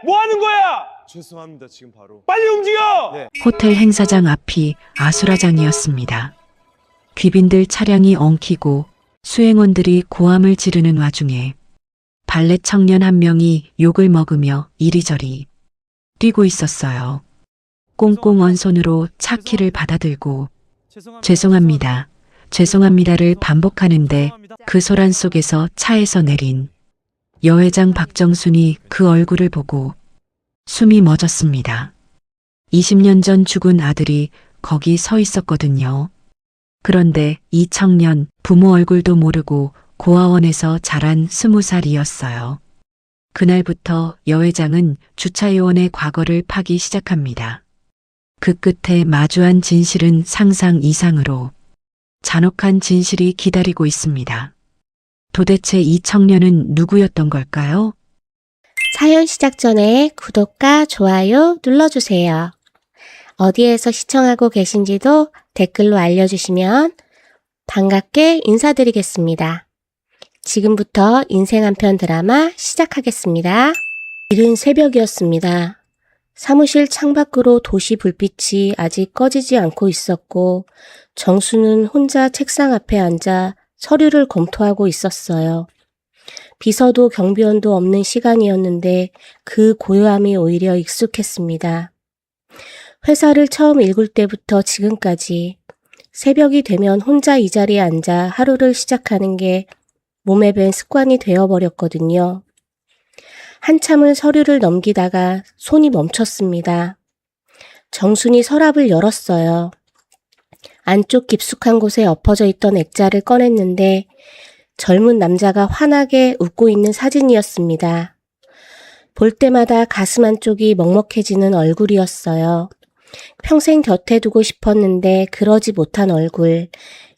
뭐 하는 거야? 죄송합니다. 지금 바로. 빨리 움직여! 네. 호텔 행사장 앞이 아수라장이었습니다. 귀빈들 차량이 엉키고 수행원들이 고함을 지르는 와중에 발렛 청년 한 명이 욕을 먹으며 이리저리 뛰고 있었어요. 꽁꽁 언 손으로 차 키를 받아들고 죄송합니다. 죄송합니다를 반복하는데 그 소란 속에서 차에서 내린 여회장 박정순이 그 얼굴을 보고 숨이 멎었습니다. 20년 전 죽은 아들이 거기 서 있었거든요. 그런데 이 청년 부모 얼굴도 모르고 고아원에서 자란 20살이었어요. 그날부터 여회장은 주차요원의 과거를 파기 시작합니다. 그 끝에 마주한 진실은 상상 이상으로 잔혹한 진실이 기다리고 있습니다. 도대체 이 청년은 누구였던 걸까요? 사연 시작 전에 구독과 좋아요 눌러주세요. 어디에서 시청하고 계신지도 댓글로 알려주시면 반갑게 인사드리겠습니다. 지금부터 인생 한편 드라마 시작하겠습니다. 이른 새벽이었습니다. 사무실 창밖으로 도시 불빛이 아직 꺼지지 않고 있었고 정수는 혼자 책상 앞에 앉아 서류를 검토하고 있었어요. 비서도 경비원도 없는 시간이었는데 그 고요함이 오히려 익숙했습니다. 회사를 처음 읽을 때부터 지금까지 새벽이 되면 혼자 이 자리에 앉아 하루를 시작하는 게 몸에 밴 습관이 되어버렸거든요. 한참을 서류를 넘기다가 손이 멈췄습니다. 정순이 서랍을 열었어요. 안쪽 깊숙한 곳에 엎어져 있던 액자를 꺼냈는데 젊은 남자가 환하게 웃고 있는 사진이었습니다. 볼 때마다 가슴 한쪽이 먹먹해지는 얼굴이었어요. 평생 곁에 두고 싶었는데 그러지 못한 얼굴,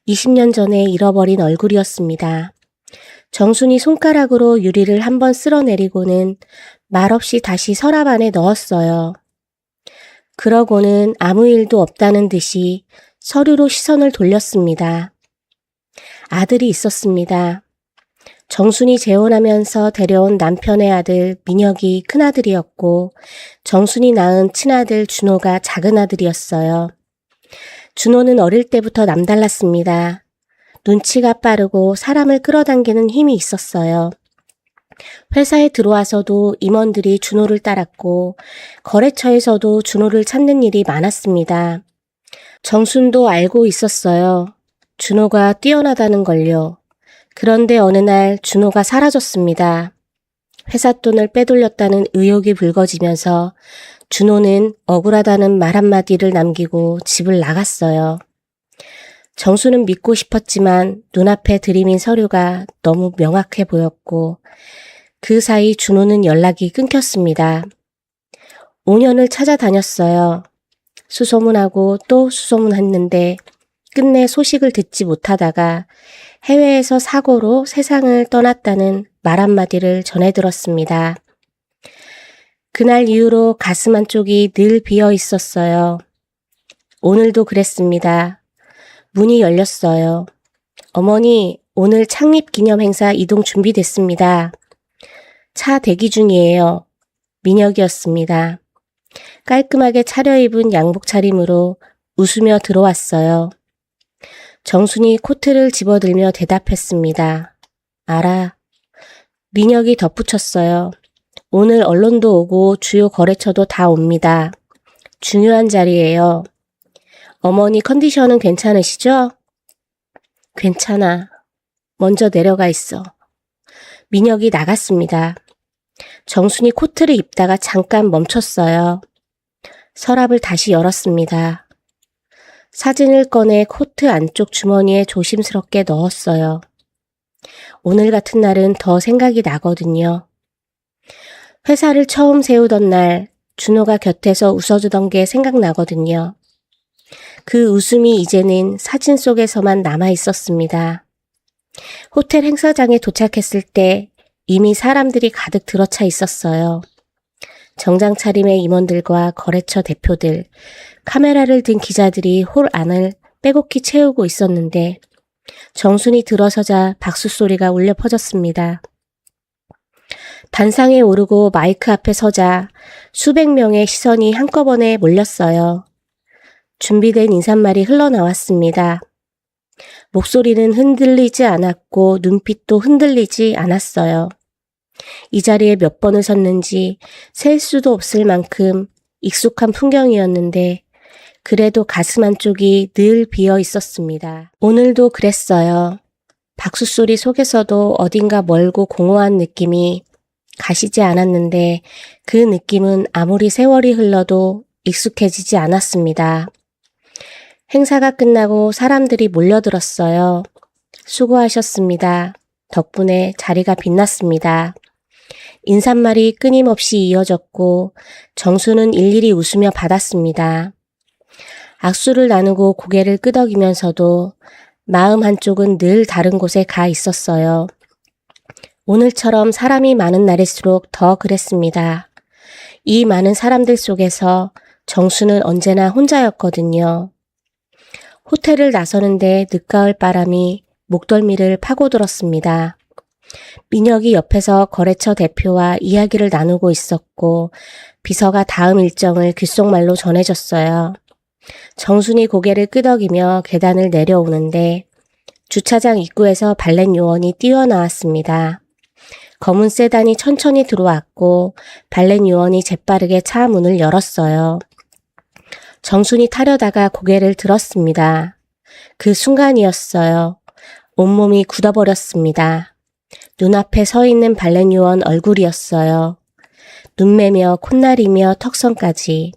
20년 전에 잃어버린 얼굴이었습니다. 정순이 손가락으로 유리를 한번 쓸어내리고는 말없이 다시 서랍 안에 넣었어요. 그러고는 아무 일도 없다는 듯이 서류로 시선을 돌렸습니다. 아들이 있었습니다. 정순이 재혼하면서 데려온 남편의 아들 민혁이 큰아들이었고 정순이 낳은 친아들 준호가 작은아들이었어요. 준호는 어릴 때부터 남달랐습니다. 눈치가 빠르고 사람을 끌어당기는 힘이 있었어요. 회사에 들어와서도 임원들이 준호를 따랐고 거래처에서도 준호를 찾는 일이 많았습니다. 정순도 알고 있었어요. 준호가 뛰어나다는 걸요. 그런데 어느 날 준호가 사라졌습니다. 회사 돈을 빼돌렸다는 의혹이 불거지면서 준호는 억울하다는 말 한마디를 남기고 집을 나갔어요. 정수는 믿고 싶었지만 눈앞에 들이민 서류가 너무 명확해 보였고 그 사이 준호는 연락이 끊겼습니다. 5년을 찾아다녔어요. 수소문하고 또 수소문했는데 끝내 소식을 듣지 못하다가 해외에서 사고로 세상을 떠났다는 말 한마디를 전해 들었습니다. 그날 이후로 가슴 한쪽이 늘 비어 있었어요. 오늘도 그랬습니다. 문이 열렸어요. 어머니, 오늘 창립 기념 행사 이동 준비됐습니다. 차 대기 중이에요. 민혁이었습니다. 깔끔하게 차려입은 양복 차림으로 웃으며 들어왔어요. 정순이 코트를 집어들며 대답했습니다. 알아. 민혁이 덧붙였어요. 오늘 언론도 오고 주요 거래처도 다 옵니다. 중요한 자리예요. 어머니 컨디션은 괜찮으시죠? 괜찮아. 먼저 내려가 있어. 민혁이 나갔습니다. 정순이 코트를 입다가 잠깐 멈췄어요. 서랍을 다시 열었습니다. 사진을 꺼내 코트 안쪽 주머니에 조심스럽게 넣었어요. 오늘 같은 날은 더 생각이 나거든요. 회사를 처음 세우던 날 준호가 곁에서 웃어주던 게 생각나거든요. 그 웃음이 이제는 사진 속에서만 남아 있었습니다. 호텔 행사장에 도착했을 때 이미 사람들이 가득 들어차 있었어요. 정장 차림의 임원들과 거래처 대표들, 카메라를 든 기자들이 홀 안을 빼곡히 채우고 있었는데 정순이 들어서자 박수 소리가 울려 퍼졌습니다. 단상에 오르고 마이크 앞에 서자 수백 명의 시선이 한꺼번에 몰렸어요. 준비된 인사말이 흘러나왔습니다. 목소리는 흔들리지 않았고 눈빛도 흔들리지 않았어요. 이 자리에 몇 번을 섰는지 셀 수도 없을 만큼 익숙한 풍경이었는데 그래도 가슴 한쪽이 늘 비어 있었습니다. 오늘도 그랬어요. 박수 소리 속에서도 어딘가 멀고 공허한 느낌이 가시지 않았는데 그 느낌은 아무리 세월이 흘러도 익숙해지지 않았습니다. 행사가 끝나고 사람들이 몰려들었어요. 수고하셨습니다. 덕분에 자리가 빛났습니다. 인사말이 끊임없이 이어졌고 정수는 일일이 웃으며 받았습니다. 악수를 나누고 고개를 끄덕이면서도 마음 한쪽은 늘 다른 곳에 가 있었어요. 오늘처럼 사람이 많은 날일수록 더 그랬습니다. 이 많은 사람들 속에서 정수는 언제나 혼자였거든요. 호텔을 나서는데 늦가을 바람이 목덜미를 파고들었습니다. 민혁이 옆에서 거래처 대표와 이야기를 나누고 있었고 비서가 다음 일정을 귓속말로 전해줬어요. 정순이 고개를 끄덕이며 계단을 내려오는데 주차장 입구에서 발렛 요원이 뛰어나왔습니다. 검은 세단이 천천히 들어왔고 발렛 요원이 재빠르게 차 문을 열었어요. 정순이 타려다가 고개를 들었습니다. 그 순간이었어요. 온몸이 굳어버렸습니다. 눈앞에 서 있는 발렛 요원 얼굴이었어요. 눈매며 콧날이며 턱선까지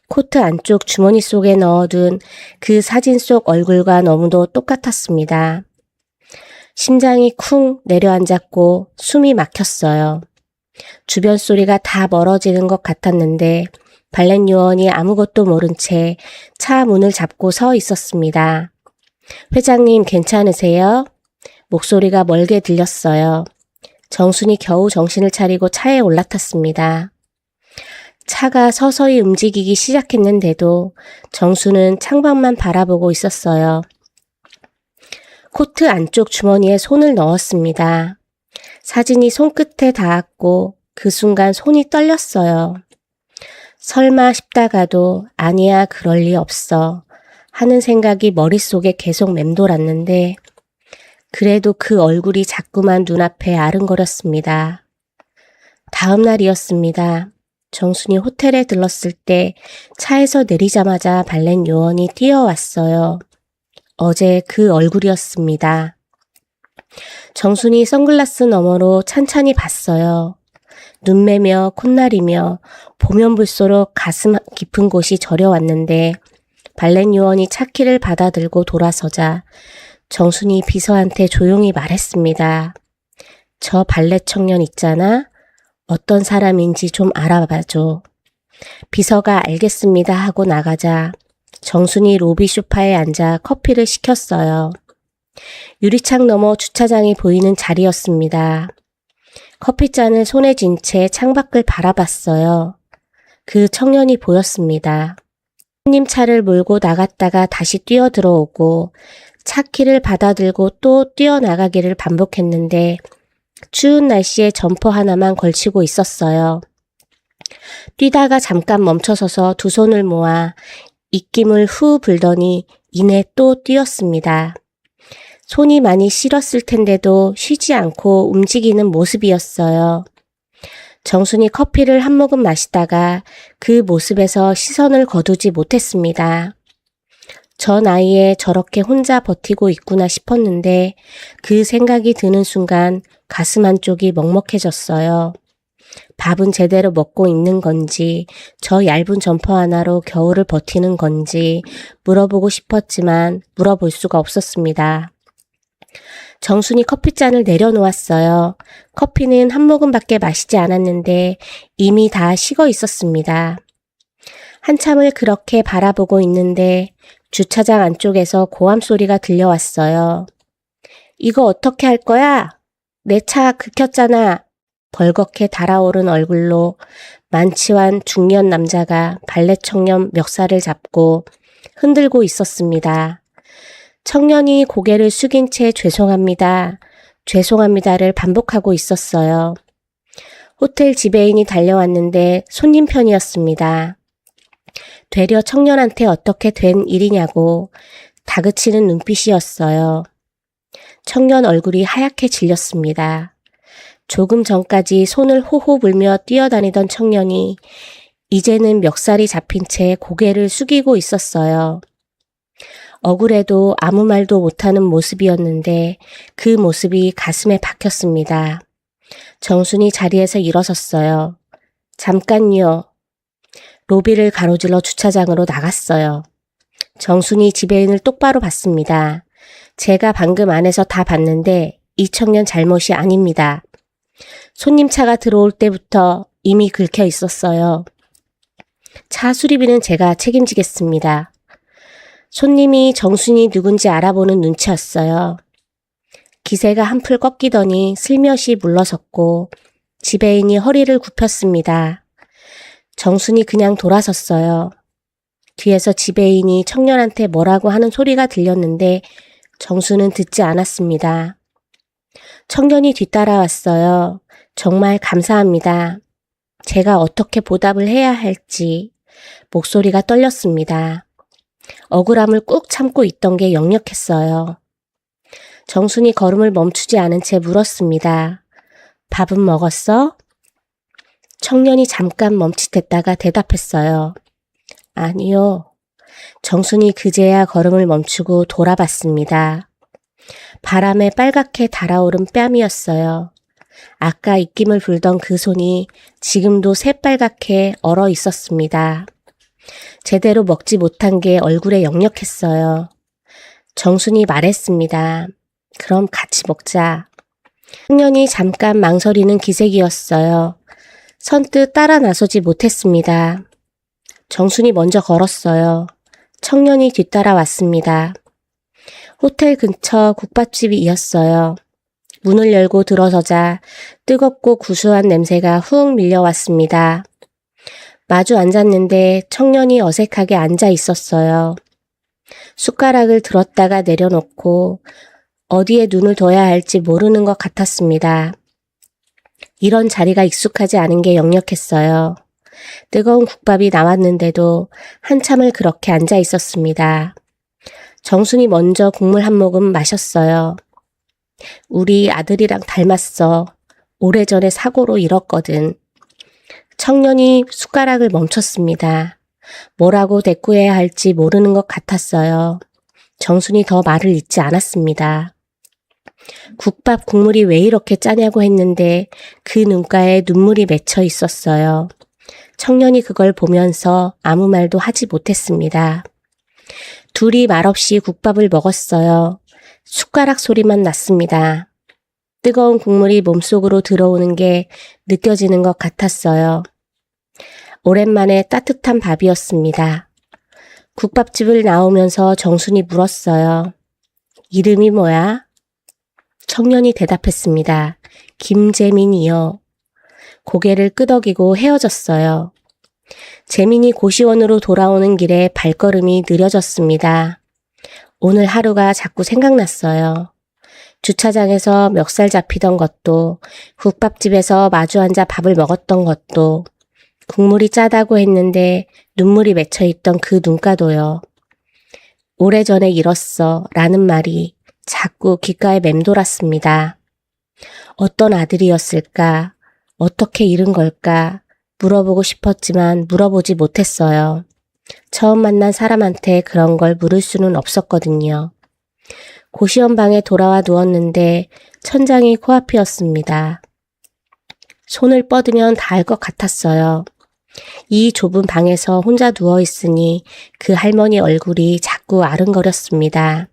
코트 안쪽 주머니 속에 넣어둔 그 사진 속 얼굴과 너무도 똑같았습니다. 심장이 쿵 내려앉았고 숨이 막혔어요. 주변 소리가 다 멀어지는 것 같았는데 발렛 요원이 아무것도 모른 채 차 문을 잡고 서 있었습니다. 회장님 괜찮으세요? 목소리가 멀게 들렸어요. 정순이 겨우 정신을 차리고 차에 올라탔습니다. 차가 서서히 움직이기 시작했는데도 정수는 창밖만 바라보고 있었어요. 코트 안쪽 주머니에 손을 넣었습니다. 사진이 손끝에 닿았고 그 순간 손이 떨렸어요. 설마 싶다가도 아니야 그럴 리 없어 하는 생각이 머릿속에 계속 맴돌았는데 그래도 그 얼굴이 자꾸만 눈앞에 아른거렸습니다. 다음 날이었습니다. 정순이 호텔에 들렀을 때 차에서 내리자마자 발렛 요원이 뛰어왔어요. 어제 그 얼굴이었습니다. 정순이 선글라스 너머로 찬찬히 봤어요. 눈매며 콧날이며 보면 볼수록 가슴 깊은 곳이 저려왔는데 발렛 요원이 차키를 받아들고 돌아서자 정순이 비서한테 조용히 말했습니다. 저 발렛 청년 있잖아. 어떤 사람인지 좀 알아봐줘. 비서가 알겠습니다 하고 나가자 정순이 로비 소파에 앉아 커피를 시켰어요. 유리창 너머 주차장이 보이는 자리였습니다. 커피잔을 손에 쥔 채 창밖을 바라봤어요. 그 청년이 보였습니다. 손님 차를 몰고 나갔다가 다시 뛰어들어오고 차키를 받아들고 또 뛰어나가기를 반복했는데 추운 날씨에 점퍼 하나만 걸치고 있었어요. 뛰다가 잠깐 멈춰서서 두 손을 모아 입김을 후 불더니 이내 또 뛰었습니다. 손이 많이 시렸을 텐데도 쉬지 않고 움직이는 모습이었어요. 정순이 커피를 한 모금 마시다가 그 모습에서 시선을 거두지 못했습니다. 저 나이에 저렇게 혼자 버티고 있구나 싶었는데 그 생각이 드는 순간 가슴 한쪽이 먹먹해졌어요. 밥은 제대로 먹고 있는 건지 저 얇은 점퍼 하나로 겨울을 버티는 건지 물어보고 싶었지만 물어볼 수가 없었습니다. 정순이 커피잔을 내려놓았어요. 커피는 한 모금밖에 마시지 않았는데 이미 다 식어 있었습니다. 한참을 그렇게 바라보고 있는데 주차장 안쪽에서 고함 소리가 들려왔어요. 이거 어떻게 할 거야? 내 차 긁혔잖아. 벌겋게 달아오른 얼굴로 만취한 중년 남자가 발렛 청년 멱살을 잡고 흔들고 있었습니다. 청년이 고개를 숙인 채 죄송합니다. 죄송합니다를 반복하고 있었어요. 호텔 지배인이 달려왔는데 손님 편이었습니다. 되려 청년한테 어떻게 된 일이냐고 다그치는 눈빛이었어요. 청년 얼굴이 하얗게 질렸습니다. 조금 전까지 손을 호호 불며 뛰어다니던 청년이 이제는 멱살이 잡힌 채 고개를 숙이고 있었어요. 억울해도 아무 말도 못하는 모습이었는데 그 모습이 가슴에 박혔습니다. 정순이 자리에서 일어섰어요. 잠깐요. 로비를 가로질러 주차장으로 나갔어요. 정순이 지배인을 똑바로 봤습니다. 제가 방금 안에서 다 봤는데 이 청년 잘못이 아닙니다. 손님 차가 들어올 때부터 이미 긁혀 있었어요. 차 수리비는 제가 책임지겠습니다. 손님이 정순이 누군지 알아보는 눈치였어요. 기세가 한풀 꺾이더니 슬며시 물러섰고 지배인이 허리를 굽혔습니다. 정순이 그냥 돌아섰어요. 뒤에서 지배인이 청년한테 뭐라고 하는 소리가 들렸는데 정수는 듣지 않았습니다. 청년이 뒤따라왔어요. 정말 감사합니다. 제가 어떻게 보답을 해야 할지 목소리가 떨렸습니다. 억울함을 꾹 참고 있던 게 역력했어요. 정순이 걸음을 멈추지 않은 채 물었습니다. 밥은 먹었어? 청년이 잠깐 멈칫했다가 대답했어요. 아니요. 정순이 그제야 걸음을 멈추고 돌아봤습니다. 바람에 빨갛게 달아오른 뺨이었어요. 아까 입김을 불던 그 손이 지금도 새빨갛게 얼어 있었습니다. 제대로 먹지 못한 게 얼굴에 역력했어요. 정순이 말했습니다. 그럼 같이 먹자. 청년이 잠깐 망설이는 기색이었어요. 선뜻 따라 나서지 못했습니다. 정순이 먼저 걸었어요. 청년이 뒤따라왔습니다. 호텔 근처 국밥집이었어요. 문을 열고 들어서자 뜨겁고 구수한 냄새가 훅 밀려왔습니다. 마주 앉았는데 청년이 어색하게 앉아 있었어요. 숟가락을 들었다가 내려놓고 어디에 눈을 둬야 할지 모르는 것 같았습니다. 이런 자리가 익숙하지 않은 게 역력했어요. 뜨거운 국밥이 나왔는데도 한참을 그렇게 앉아 있었습니다. 정순이 먼저 국물 한 모금 마셨어요. 우리 아들이랑 닮았어. 오래전에 사고로 잃었거든. 청년이 숟가락을 멈췄습니다. 뭐라고 대꾸해야 할지 모르는 것 같았어요. 정순이 더 말을 잇지 않았습니다. 국밥 국물이 왜 이렇게 짜냐고 했는데 그 눈가에 눈물이 맺혀 있었어요. 청년이 그걸 보면서 아무 말도 하지 못했습니다. 둘이 말없이 국밥을 먹었어요. 숟가락 소리만 났습니다. 뜨거운 국물이 몸속으로 들어오는 게 느껴지는 것 같았어요. 오랜만에 따뜻한 밥이었습니다. 국밥집을 나오면서 정순이 물었어요. 이름이 뭐야? 청년이 대답했습니다. 김재민이요. 고개를 끄덕이고 헤어졌어요. 재민이 고시원으로 돌아오는 길에 발걸음이 느려졌습니다. 오늘 하루가 자꾸 생각났어요. 주차장에서 멱살 잡히던 것도, 국밥집에서 마주 앉아 밥을 먹었던 것도, 국물이 짜다고 했는데 눈물이 맺혀있던 그 눈가도요. 오래전에 잃었어 라는 말이 자꾸 귓가에 맴돌았습니다. 어떤 아들이었을까? 어떻게 잃은 걸까? 물어보고 싶었지만 물어보지 못했어요. 처음 만난 사람한테 그런 걸 물을 수는 없었거든요. 고시원 방에 돌아와 누웠는데 천장이 코앞이었습니다. 손을 뻗으면 닿을 것 같았어요. 이 좁은 방에서 혼자 누워있으니 그 할머니 얼굴이 자꾸 아른거렸습니다.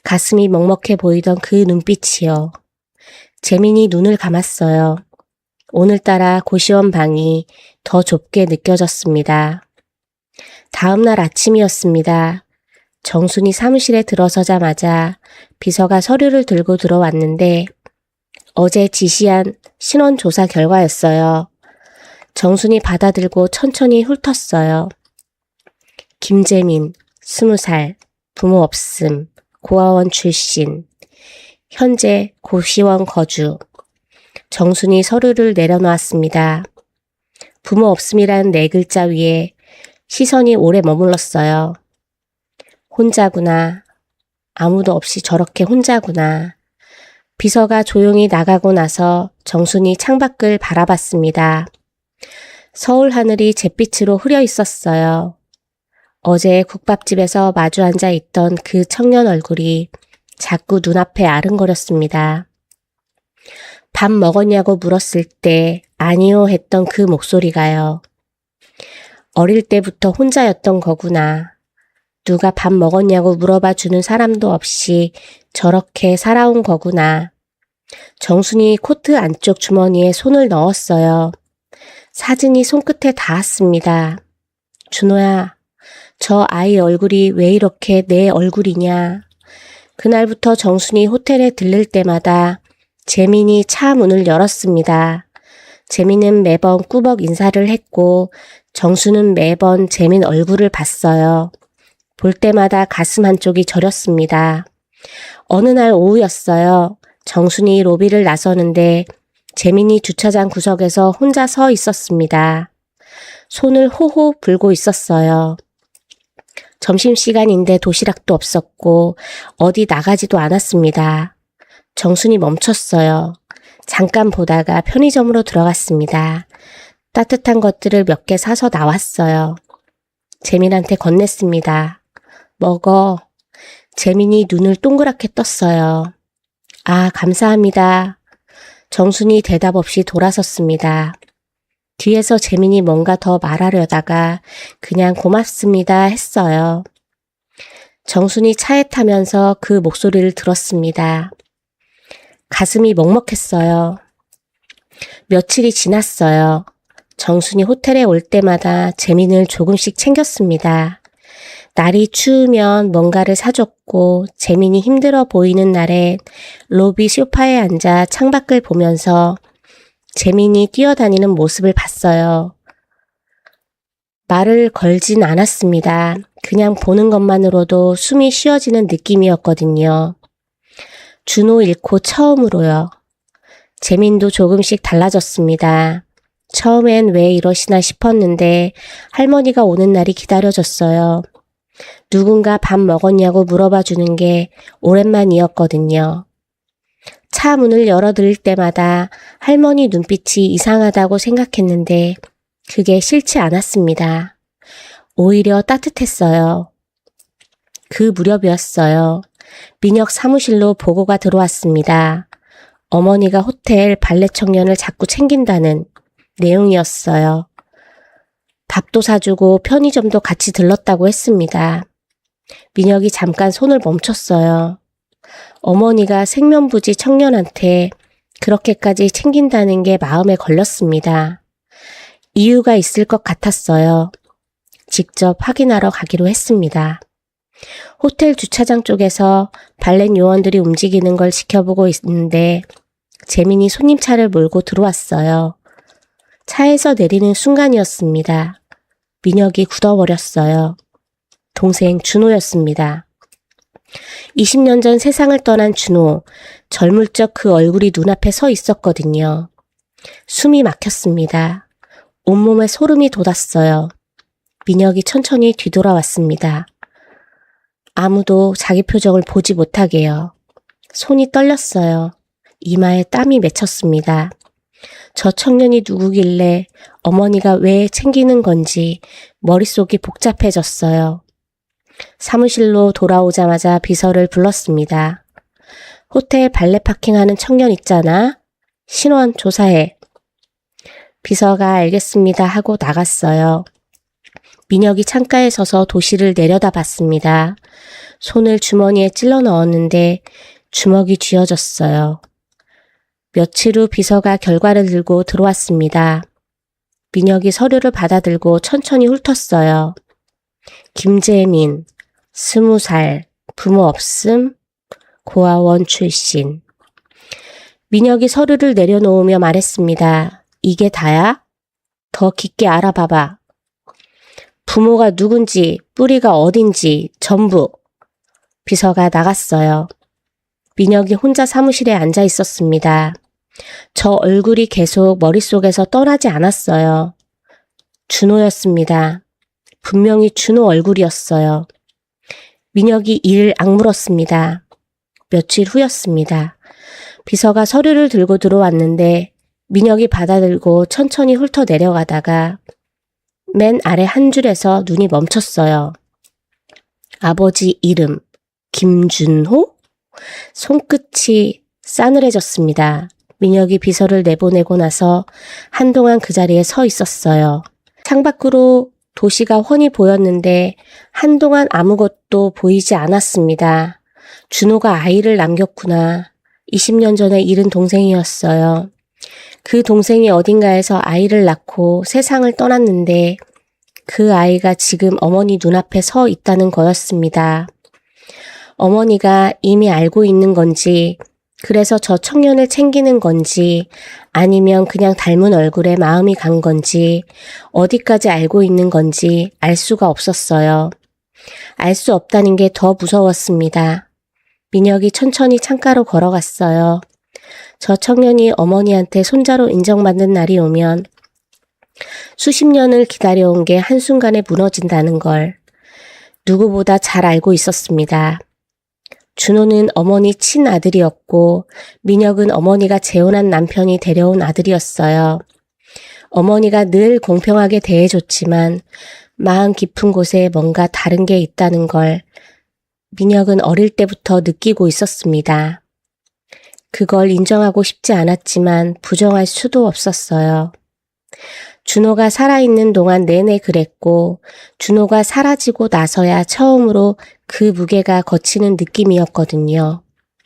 가슴이 먹먹해 보이던 그 눈빛이요. 재민이 눈을 감았어요. 오늘따라 고시원 방이 더 좁게 느껴졌습니다. 다음 날 아침이었습니다. 정순이 사무실에 들어서자마자 비서가 서류를 들고 들어왔는데 어제 지시한 신원조사 결과였어요. 정순이 받아들고 천천히 훑었어요. 김재민, 20살, 부모 없음, 고아원 출신, 현재 고시원 거주, 정순이 서류를 내려놓았습니다. 부모 없음이란 네 글자 위에 시선이 오래 머물렀어요. 혼자구나. 아무도 없이 저렇게 혼자구나. 비서가 조용히 나가고 나서 정순이 창밖을 바라봤습니다. 서울 하늘이 잿빛으로 흐려 있었어요. 어제 국밥집에서 마주 앉아 있던 그 청년 얼굴이 자꾸 눈앞에 아른거렸습니다. 밥 먹었냐고 물었을 때 아니요 했던 그 목소리가요. 어릴 때부터 혼자였던 거구나. 누가 밥 먹었냐고 물어봐 주는 사람도 없이 저렇게 살아온 거구나. 정순이 코트 안쪽 주머니에 손을 넣었어요. 사진이 손끝에 닿았습니다. 준호야, 저 아이 얼굴이 왜 이렇게 내 얼굴이냐. 그날부터 정순이 호텔에 들를 때마다 재민이 차 문을 열었습니다. 재민은 매번 꾸벅 인사를 했고 정수는 매번 재민 얼굴을 봤어요. 볼 때마다 가슴 한쪽이 저렸습니다. 어느 날 오후였어요. 정순이 로비를 나서는데 재민이 주차장 구석에서 혼자 서 있었습니다. 손을 호호 불고 있었어요. 점심시간인데 도시락도 없었고 어디 나가지도 않았습니다. 정순이 멈췄어요. 잠깐 보다가 편의점으로 들어갔습니다. 따뜻한 것들을 몇 개 사서 나왔어요. 재민한테 건넸습니다. 먹어. 재민이 눈을 동그랗게 떴어요. 아, 감사합니다. 정순이 대답 없이 돌아섰습니다. 뒤에서 재민이 뭔가 더 말하려다가 그냥 고맙습니다 했어요. 정순이 차에 타면서 그 목소리를 들었습니다. 가슴이 먹먹했어요. 며칠이 지났어요. 정순이 호텔에 올 때마다 재민을 조금씩 챙겼습니다. 날이 추우면 뭔가를 사줬고 재민이 힘들어 보이는 날엔 로비 소파에 앉아 창밖을 보면서 재민이 뛰어다니는 모습을 봤어요. 말을 걸진 않았습니다. 그냥 보는 것만으로도 숨이 쉬어지는 느낌이었거든요. 준호 잃고 처음으로요. 재민도 조금씩 달라졌습니다. 처음엔 왜 이러시나 싶었는데 할머니가 오는 날이 기다려졌어요. 누군가 밥 먹었냐고 물어봐 주는 게 오랜만이었거든요. 차 문을 열어드릴 때마다 할머니 눈빛이 이상하다고 생각했는데 그게 싫지 않았습니다. 오히려 따뜻했어요. 그 무렵이었어요. 민혁 사무실로 보고가 들어왔습니다. 어머니가 호텔 발레 청년을 자꾸 챙긴다는 내용이었어요. 밥도 사주고 편의점도 같이 들렀다고 했습니다. 민혁이 잠깐 손을 멈췄어요. 어머니가 생면부지 청년한테 그렇게까지 챙긴다는 게 마음에 걸렸습니다. 이유가 있을 것 같았어요. 직접 확인하러 가기로 했습니다. 호텔 주차장 쪽에서 발렛 요원들이 움직이는 걸 지켜보고 있는데 재민이 손님 차를 몰고 들어왔어요. 차에서 내리는 순간이었습니다. 민혁이 굳어버렸어요. 동생 준호였습니다. 20년 전 세상을 떠난 준호, 젊을 적 그 얼굴이 눈앞에 서 있었거든요. 숨이 막혔습니다. 온몸에 소름이 돋았어요. 민혁이 천천히 뒤돌아왔습니다. 아무도 자기 표정을 보지 못하게요. 손이 떨렸어요. 이마에 땀이 맺혔습니다. 저 청년이 누구길래 어머니가 왜 챙기는 건지 머릿속이 복잡해졌어요. 사무실로 돌아오자마자 비서를 불렀습니다. 호텔 발레 파킹하는 청년 있잖아. 신원 조사해. 비서가 알겠습니다 하고 나갔어요. 민혁이 창가에 서서 도시를 내려다봤습니다. 손을 주머니에 찔러 넣었는데 주먹이 쥐어졌어요. 며칠 후 비서가 결과를 들고 들어왔습니다. 민혁이 서류를 받아들고 천천히 훑었어요. 김재민, 20살, 부모 없음, 고아원 출신. 민혁이 서류를 내려놓으며 말했습니다. 이게 다야? 더 깊게 알아봐봐. 부모가 누군지, 뿌리가 어딘지 전부. 비서가 나갔어요. 민혁이 혼자 사무실에 앉아 있었습니다. 저 얼굴이 계속 머릿속에서 떠나지 않았어요. 준호였습니다. 분명히 준호 얼굴이었어요. 민혁이 이를 악물었습니다. 며칠 후였습니다. 비서가 서류를 들고 들어왔는데 민혁이 받아들고 천천히 훑어 내려가다가 맨 아래 한 줄에서 눈이 멈췄어요. 아버지 이름 김준호? 손끝이 싸늘해졌습니다. 민혁이 비서를 내보내고 나서 한동안 그 자리에 서 있었어요. 창밖으로 도시가 훤히 보였는데 한동안 아무것도 보이지 않았습니다. 준호가 아이를 남겼구나. 20년 전에 잃은 동생이었어요. 그 동생이 어딘가에서 아이를 낳고 세상을 떠났는데 그 아이가 지금 어머니 눈앞에 서 있다는 거였습니다. 어머니가 이미 알고 있는 건지, 그래서 저 청년을 챙기는 건지, 아니면 그냥 닮은 얼굴에 마음이 간 건지, 어디까지 알고 있는 건지 알 수가 없었어요. 알 수 없다는 게 더 무서웠습니다. 민혁이 천천히 창가로 걸어갔어요. 저 청년이 어머니한테 손자로 인정받는 날이 오면 수십 년을 기다려온 게 한순간에 무너진다는 걸 누구보다 잘 알고 있었습니다. 준호는 어머니 친아들이었고 민혁은 어머니가 재혼한 남편이 데려온 아들이었어요. 어머니가 늘 공평하게 대해줬지만 마음 깊은 곳에 뭔가 다른 게 있다는 걸 민혁은 어릴 때부터 느끼고 있었습니다. 그걸 인정하고 싶지 않았지만 부정할 수도 없었어요. 준호가 살아있는 동안 내내 그랬고 준호가 사라지고 나서야 처음으로 그 무게가 거치는 느낌이었거든요.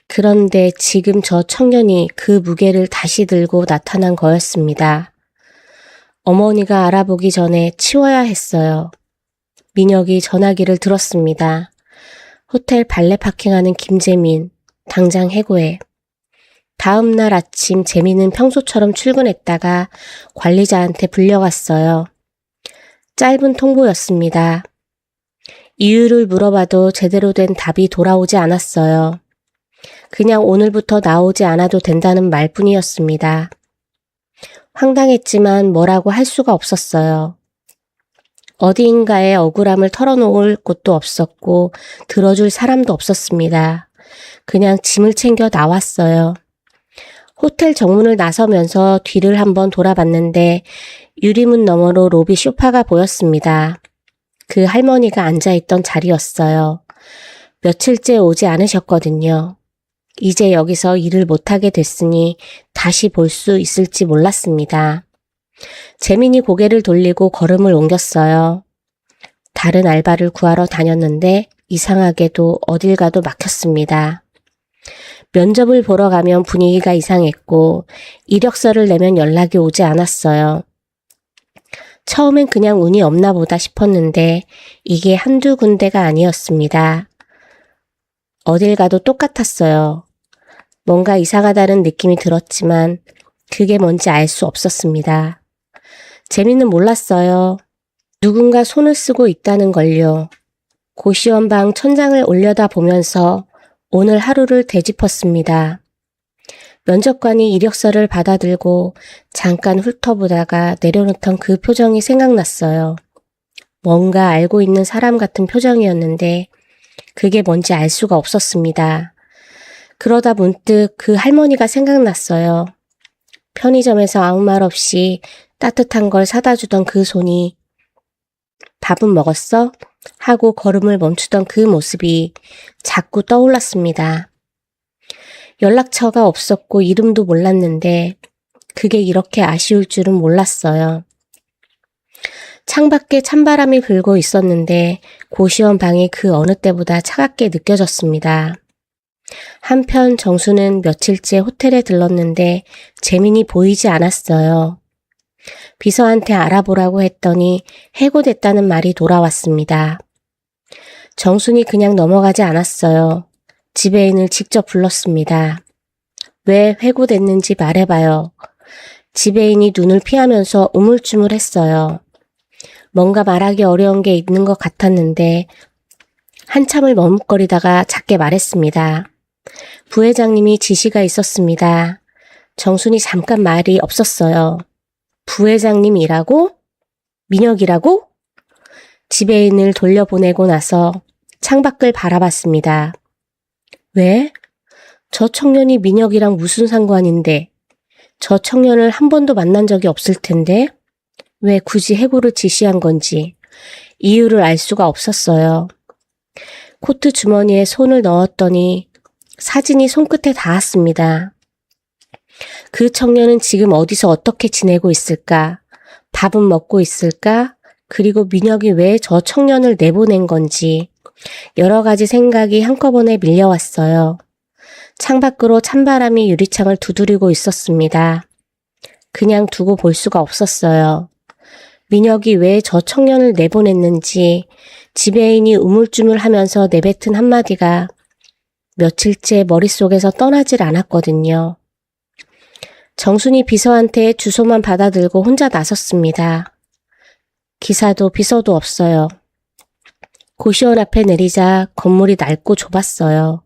그런데 지금 저 청년이 그 무게를 다시 들고 나타난 거였습니다. 어머니가 알아보기 전에 치워야 했어요. 민혁이 전화기를 들었습니다. 호텔 발레 파킹하는 김재민, 당장 해고해. 다음 날 아침 재민은 평소처럼 출근했다가 관리자한테 불려갔어요. 짧은 통보였습니다. 이유를 물어봐도 제대로 된 답이 돌아오지 않았어요. 그냥 오늘부터 나오지 않아도 된다는 말뿐이었습니다. 황당했지만 뭐라고 할 수가 없었어요. 어디인가에 억울함을 털어놓을 곳도 없었고 들어줄 사람도 없었습니다. 그냥 짐을 챙겨 나왔어요. 호텔 정문을 나서면서 뒤를 한번 돌아봤는데 유리문 너머로 로비 소파가 보였습니다. 그 할머니가 앉아있던 자리였어요. 며칠째 오지 않으셨거든요. 이제 여기서 일을 못하게 됐으니 다시 볼 수 있을지 몰랐습니다. 재민이 고개를 돌리고 걸음을 옮겼어요. 다른 알바를 구하러 다녔는데 이상하게도 어딜 가도 막혔습니다. 면접을 보러 가면 분위기가 이상했고 이력서를 내면 연락이 오지 않았어요. 처음엔 그냥 운이 없나 보다 싶었는데 이게 한두 군데가 아니었습니다. 어딜 가도 똑같았어요. 뭔가 이상하다는 느낌이 들었지만 그게 뭔지 알 수 없었습니다. 재미는 몰랐어요. 누군가 손을 쓰고 있다는 걸요. 고시원방 천장을 올려다보면서 오늘 하루를 되짚었습니다. 면접관이 이력서를 받아들고 잠깐 훑어보다가 내려놓던 그 표정이 생각났어요. 뭔가 알고 있는 사람 같은 표정이었는데 그게 뭔지 알 수가 없었습니다. 그러다 문득 그 할머니가 생각났어요. 편의점에서 아무 말 없이 따뜻한 걸 사다 주던 그 손이 밥은 먹었어? 하고 걸음을 멈추던 그 모습이 자꾸 떠올랐습니다. 연락처가 없었고 이름도 몰랐는데 그게 이렇게 아쉬울 줄은 몰랐어요. 창밖에 찬바람이 불고 있었는데 고시원 방이 그 어느 때보다 차갑게 느껴졌습니다. 한편 정수는 며칠째 호텔에 들렀는데 재민이 보이지 않았어요. 비서한테 알아보라고 했더니 해고됐다는 말이 돌아왔습니다. 정순이 그냥 넘어가지 않았어요. 지배인을 직접 불렀습니다. 왜 해고됐는지 말해봐요. 지배인이 눈을 피하면서 우물쭈물했어요. 뭔가 말하기 어려운 게 있는 것 같았는데 한참을 머뭇거리다가 작게 말했습니다. 부회장님이 지시가 있었습니다. 정순이 잠깐 말이 없었어요. 부회장님이라고? 민혁이라고? 지배인을 돌려보내고 나서 창밖을 바라봤습니다. 왜? 저 청년이 민혁이랑 무슨 상관인데? 저 청년을 한 번도 만난 적이 없을 텐데? 왜 굳이 해고를 지시한 건지 이유를 알 수가 없었어요. 코트 주머니에 손을 넣었더니 사진이 손끝에 닿았습니다. 그 청년은 지금 어디서 어떻게 지내고 있을까? 밥은 먹고 있을까? 그리고 민혁이 왜 저 청년을 내보낸 건지 여러 가지 생각이 한꺼번에 밀려왔어요. 창밖으로 찬바람이 유리창을 두드리고 있었습니다. 그냥 두고 볼 수가 없었어요. 민혁이 왜 저 청년을 내보냈는지 지배인이 우물쭈물하면서 내뱉은 한마디가 며칠째 머릿속에서 떠나질 않았거든요. 정순이 비서한테 주소만 받아들고 혼자 나섰습니다. 기사도 비서도 없어요. 고시원 앞에 내리자 건물이 낡고 좁았어요.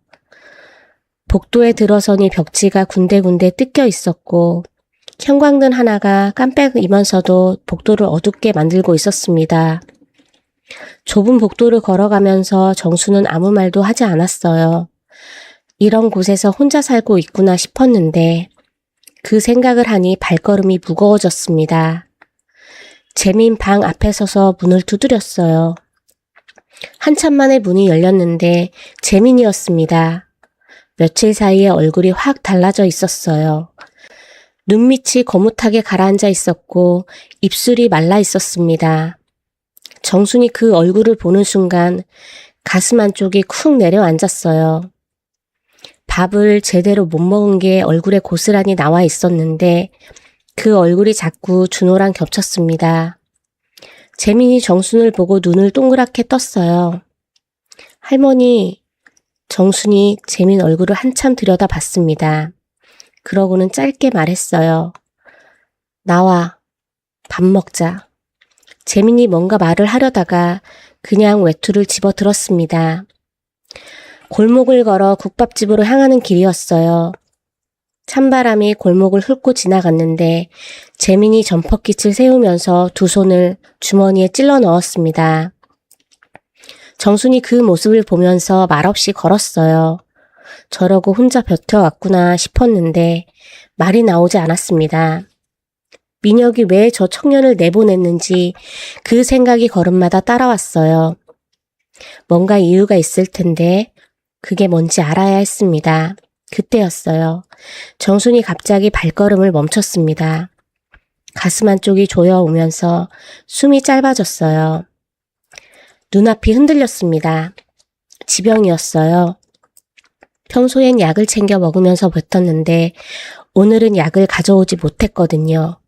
복도에 들어서니 벽지가 군데군데 뜯겨 있었고 형광등 하나가 깜빡이면서도 복도를 어둡게 만들고 있었습니다. 좁은 복도를 걸어가면서 정수는 아무 말도 하지 않았어요. 이런 곳에서 혼자 살고 있구나 싶었는데 그 생각을 하니 발걸음이 무거워졌습니다. 재민 방 앞에 서서 문을 두드렸어요. 한참 만에 문이 열렸는데 재민이었습니다. 며칠 사이에 얼굴이 확 달라져 있었어요. 눈밑이 거뭇하게 가라앉아 있었고 입술이 말라 있었습니다. 정순이 그 얼굴을 보는 순간 가슴 한쪽이 쿵 내려앉았어요. 밥을 제대로 못 먹은 게 얼굴에 고스란히 나와 있었는데 그 얼굴이 자꾸 준호랑 겹쳤습니다. 재민이 정순을 보고 눈을 동그랗게 떴어요. 할머니, 정순이 재민 얼굴을 한참 들여다봤습니다. 그러고는 짧게 말했어요. 나와, 밥 먹자. 재민이 뭔가 말을 하려다가 그냥 외투를 집어들었습니다. 골목을 걸어 국밥집으로 향하는 길이었어요. 찬바람이 골목을 훑고 지나갔는데 재민이 점퍼깃을 세우면서 두 손을 주머니에 찔러 넣었습니다. 정순이 그 모습을 보면서 말없이 걸었어요. 저러고 혼자 버텨왔구나 싶었는데 말이 나오지 않았습니다. 민혁이 왜 저 청년을 내보냈는지 그 생각이 걸음마다 따라왔어요. 뭔가 이유가 있을 텐데 그게 뭔지 알아야 했습니다. 그때였어요. 정순이 갑자기 발걸음을 멈췄습니다. 가슴 한쪽이 조여오면서 숨이 짧아졌어요. 눈앞이 흔들렸습니다. 지병이었어요. 평소엔 약을 챙겨 먹으면서 뱉었는데 오늘은 약을 가져오지 못했거든요.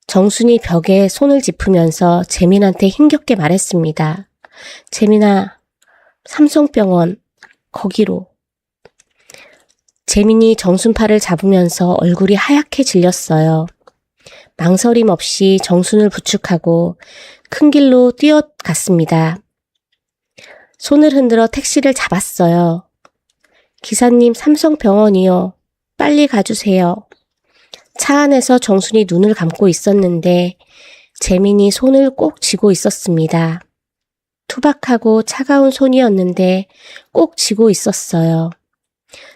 정순이 벽에 손을 짚으면서 재민한테 힘겹게 말했습니다. 재민아, 삼성병원 거기로. 재민이 정순 팔을 잡으면서 얼굴이 하얗게 질렸어요. 망설임 없이 정순을 부축하고 큰 길로 뛰어갔습니다. 손을 흔들어 택시를 잡았어요. 기사님, 삼성병원이요. 빨리 가주세요. 차 안에서 정순이 눈을 감고 있었는데 재민이 손을 꼭 쥐고 있었습니다. 투박하고 차가운 손이었는데 꼭 쥐고 있었어요.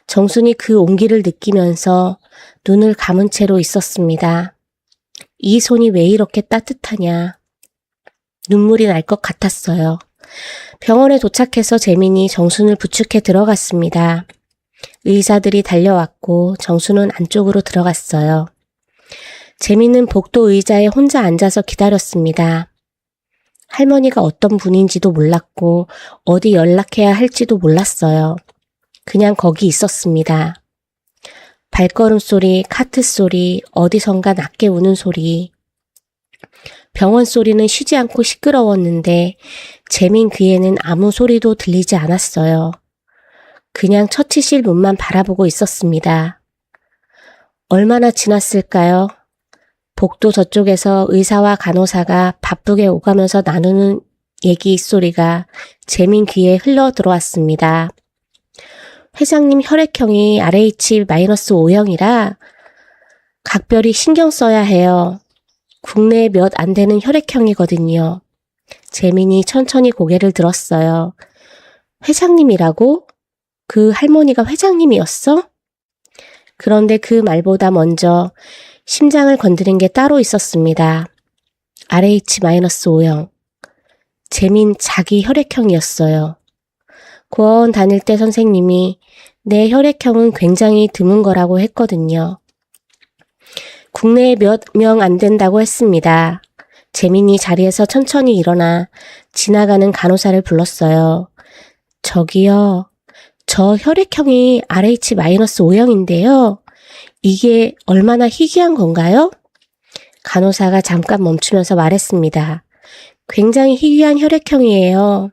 정순이 그 온기를 느끼면서 눈을 감은 채로 있었습니다. 이 손이 왜 이렇게 따뜻하냐. 눈물이 날 것 같았어요. 병원에 도착해서 재민이 정순을 부축해 들어갔습니다. 의사들이 달려왔고 정순은 안쪽으로 들어갔어요. 재민은 복도 의자에 혼자 앉아서 기다렸습니다. 할머니가 어떤 분인지도 몰랐고 어디 연락해야 할지도 몰랐어요. 그냥 거기 있었습니다. 발걸음 소리, 카트 소리, 어디선가 낮게 우는 소리. 병원 소리는 쉬지 않고 시끄러웠는데 재민 귀에는 아무 소리도 들리지 않았어요. 그냥 처치실 문만 바라보고 있었습니다. 얼마나 지났을까요? 복도 저쪽에서 의사와 간호사가 바쁘게 오가면서 나누는 얘기 소리가 재민 귀에 흘러 들어왔습니다. 회장님 혈액형이 RH-5형이라 각별히 신경 써야 해요. 국내에 몇 안 되는 혈액형이거든요. 재민이 천천히 고개를 들었어요. 회장님이라고? 그 할머니가 회장님이었어? 그런데 그 말보다 먼저 심장을 건드린 게 따로 있었습니다. RH-5형. 재민 자기 혈액형이었어요. 고아원 다닐 때 선생님이 내 혈액형은 굉장히 드문 거라고 했거든요. 국내에 몇 명 안 된다고 했습니다. 재민이 자리에서 천천히 일어나 지나가는 간호사를 불렀어요. 저기요. 저 혈액형이 RH-5형인데요. 이게 얼마나 희귀한 건가요? 간호사가 잠깐 멈추면서 말했습니다. 굉장히 희귀한 혈액형이에요.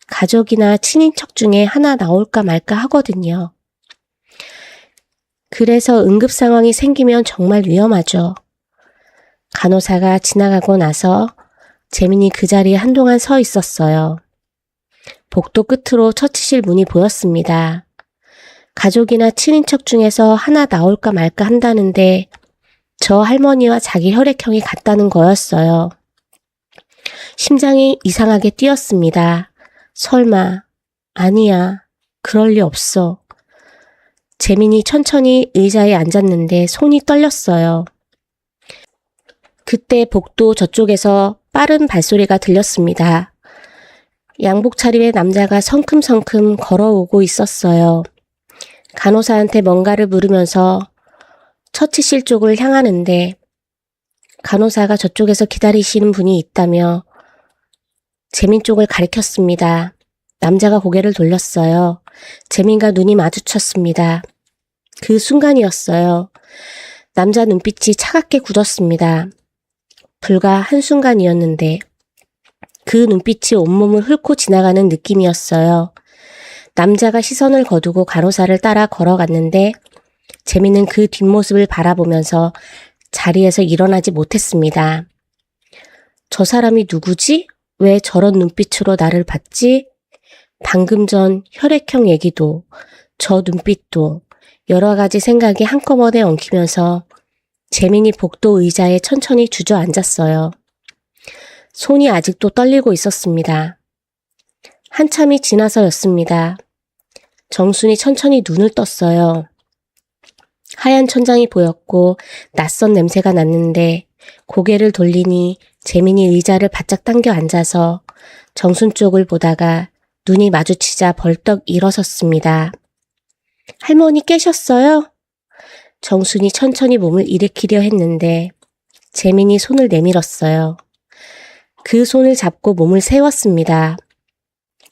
가족이나 친인척 중에 하나 나올까 말까 하거든요. 그래서 응급 상황이 생기면 정말 위험하죠. 간호사가 지나가고 나서 재민이 그 자리에 한동안 서 있었어요. 복도 끝으로 처치실 문이 보였습니다. 가족이나 친인척 중에서 하나 나올까 말까 한다는데 저 할머니와 자기 혈액형이 같다는 거였어요. 심장이 이상하게 뛰었습니다. 설마, 아니야, 그럴 리 없어. 재민이 천천히 의자에 앉았는데 손이 떨렸어요. 그때 복도 저쪽에서 빠른 발소리가 들렸습니다. 양복 차림의 남자가 성큼성큼 걸어오고 있었어요. 간호사한테 뭔가를 물으면서 처치실 쪽을 향하는데 간호사가 저쪽에서 기다리시는 분이 있다며 재민 쪽을 가리켰습니다. 남자가 고개를 돌렸어요. 재민과 눈이 마주쳤습니다. 그 순간이었어요. 남자 눈빛이 차갑게 굳었습니다. 불과 한순간이었는데 그 눈빛이 온몸을 훑고 지나가는 느낌이었어요. 남자가 시선을 거두고 간호사를 따라 걸어갔는데 재민은 그 뒷모습을 바라보면서 자리에서 일어나지 못했습니다. 저 사람이 누구지? 왜 저런 눈빛으로 나를 봤지? 방금 전 혈액형 얘기도, 저 눈빛도 여러 가지 생각이 한꺼번에 엉키면서 재민이 복도 의자에 천천히 주저앉았어요. 손이 아직도 떨리고 있었습니다. 한참이 지나서였습니다. 정순이 천천히 눈을 떴어요. 하얀 천장이 보였고 낯선 냄새가 났는데 고개를 돌리니 재민이 의자를 바짝 당겨 앉아서 정순 쪽을 보다가 눈이 마주치자 벌떡 일어섰습니다. 할머니 깨셨어요? 정순이 천천히 몸을 일으키려 했는데 재민이 손을 내밀었어요. 그 손을 잡고 몸을 세웠습니다.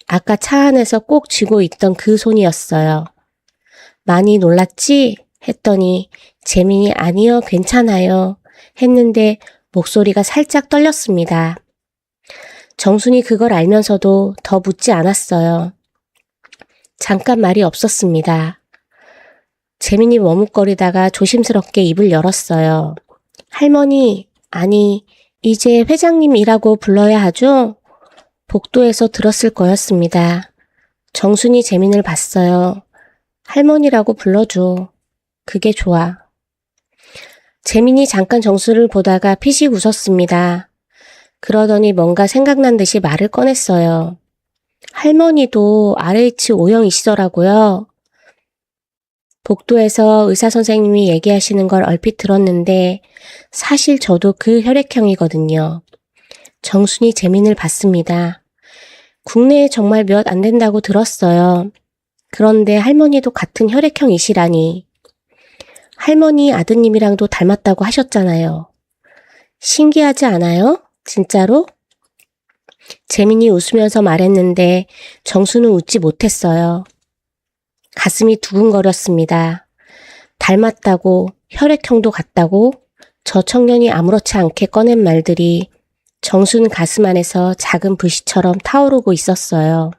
아까 차 안에서 꼭 쥐고 있던 그 손이었어요. 많이 놀랐지? 했더니 재민이 아니요, 괜찮아요 했는데 목소리가 살짝 떨렸습니다. 정순이 그걸 알면서도 더 묻지 않았어요. 잠깐 말이 없었습니다. 재민이 머뭇거리다가 조심스럽게 입을 열었어요. 할머니, 아니, 이제 회장님이라고 불러야 하죠? 복도에서 들었을 거였습니다. 정순이 재민을 봤어요. 할머니라고 불러줘. 그게 좋아. 재민이 잠깐 정수를 보다가 피식 웃었습니다. 그러더니 뭔가 생각난 듯이 말을 꺼냈어요. 할머니도 RH-5형이시더라고요. 복도에서 의사 선생님이 얘기하시는 걸 얼핏 들었는데 사실 저도 그 혈액형이거든요. 정순이 재민을 봤습니다. 국내에 정말 몇 안 된다고 들었어요. 그런데 할머니도 같은 혈액형이시라니. 할머니 아드님이랑도 닮았다고 하셨잖아요. 신기하지 않아요? 진짜로? 재민이 웃으면서 말했는데 정수는 웃지 못했어요. 가슴이 두근거렸습니다. 닮았다고, 혈액형도 같다고 저 청년이 아무렇지 않게 꺼낸 말들이 정순 가슴 안에서 작은 불씨처럼 타오르고 있었어요.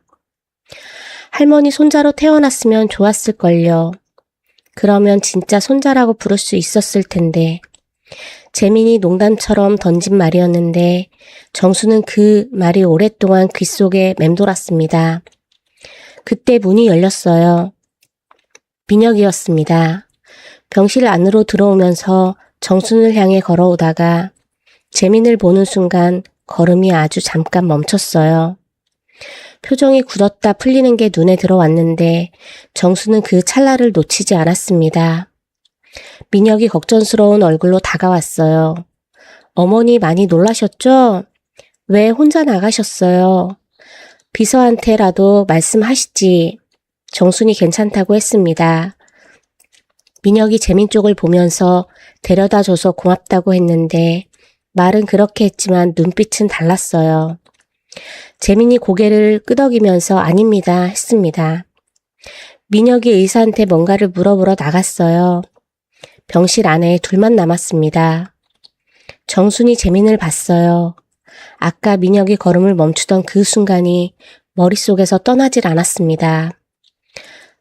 할머니 손자로 태어났으면 좋았을걸요. 그러면 진짜 손자라고 부를 수 있었을 텐데. 재민이 농담처럼 던진 말이었는데 정수는 그 말이 오랫동안 귓속에 맴돌았습니다. 그때 문이 열렸어요. 민혁이었습니다. 병실 안으로 들어오면서 정순을 향해 걸어오다가 재민을 보는 순간 걸음이 아주 잠깐 멈췄어요. 표정이 굳었다 풀리는 게 눈에 들어왔는데 정수는 그 찰나를 놓치지 않았습니다. 민혁이 걱정스러운 얼굴로 다가왔어요. 어머니 많이 놀라셨죠? 왜 혼자 나가셨어요? 비서한테라도 말씀하시지. 정순이 괜찮다고 했습니다. 민혁이 재민 쪽을 보면서 데려다줘서 고맙다고 했는데 말은 그렇게 했지만 눈빛은 달랐어요. 재민이 고개를 끄덕이면서 아닙니다 했습니다. 민혁이 의사한테 뭔가를 물어보러 나갔어요. 병실 안에 둘만 남았습니다. 정순이 재민을 봤어요. 아까 민혁이 걸음을 멈추던 그 순간이 머릿속에서 떠나질 않았습니다.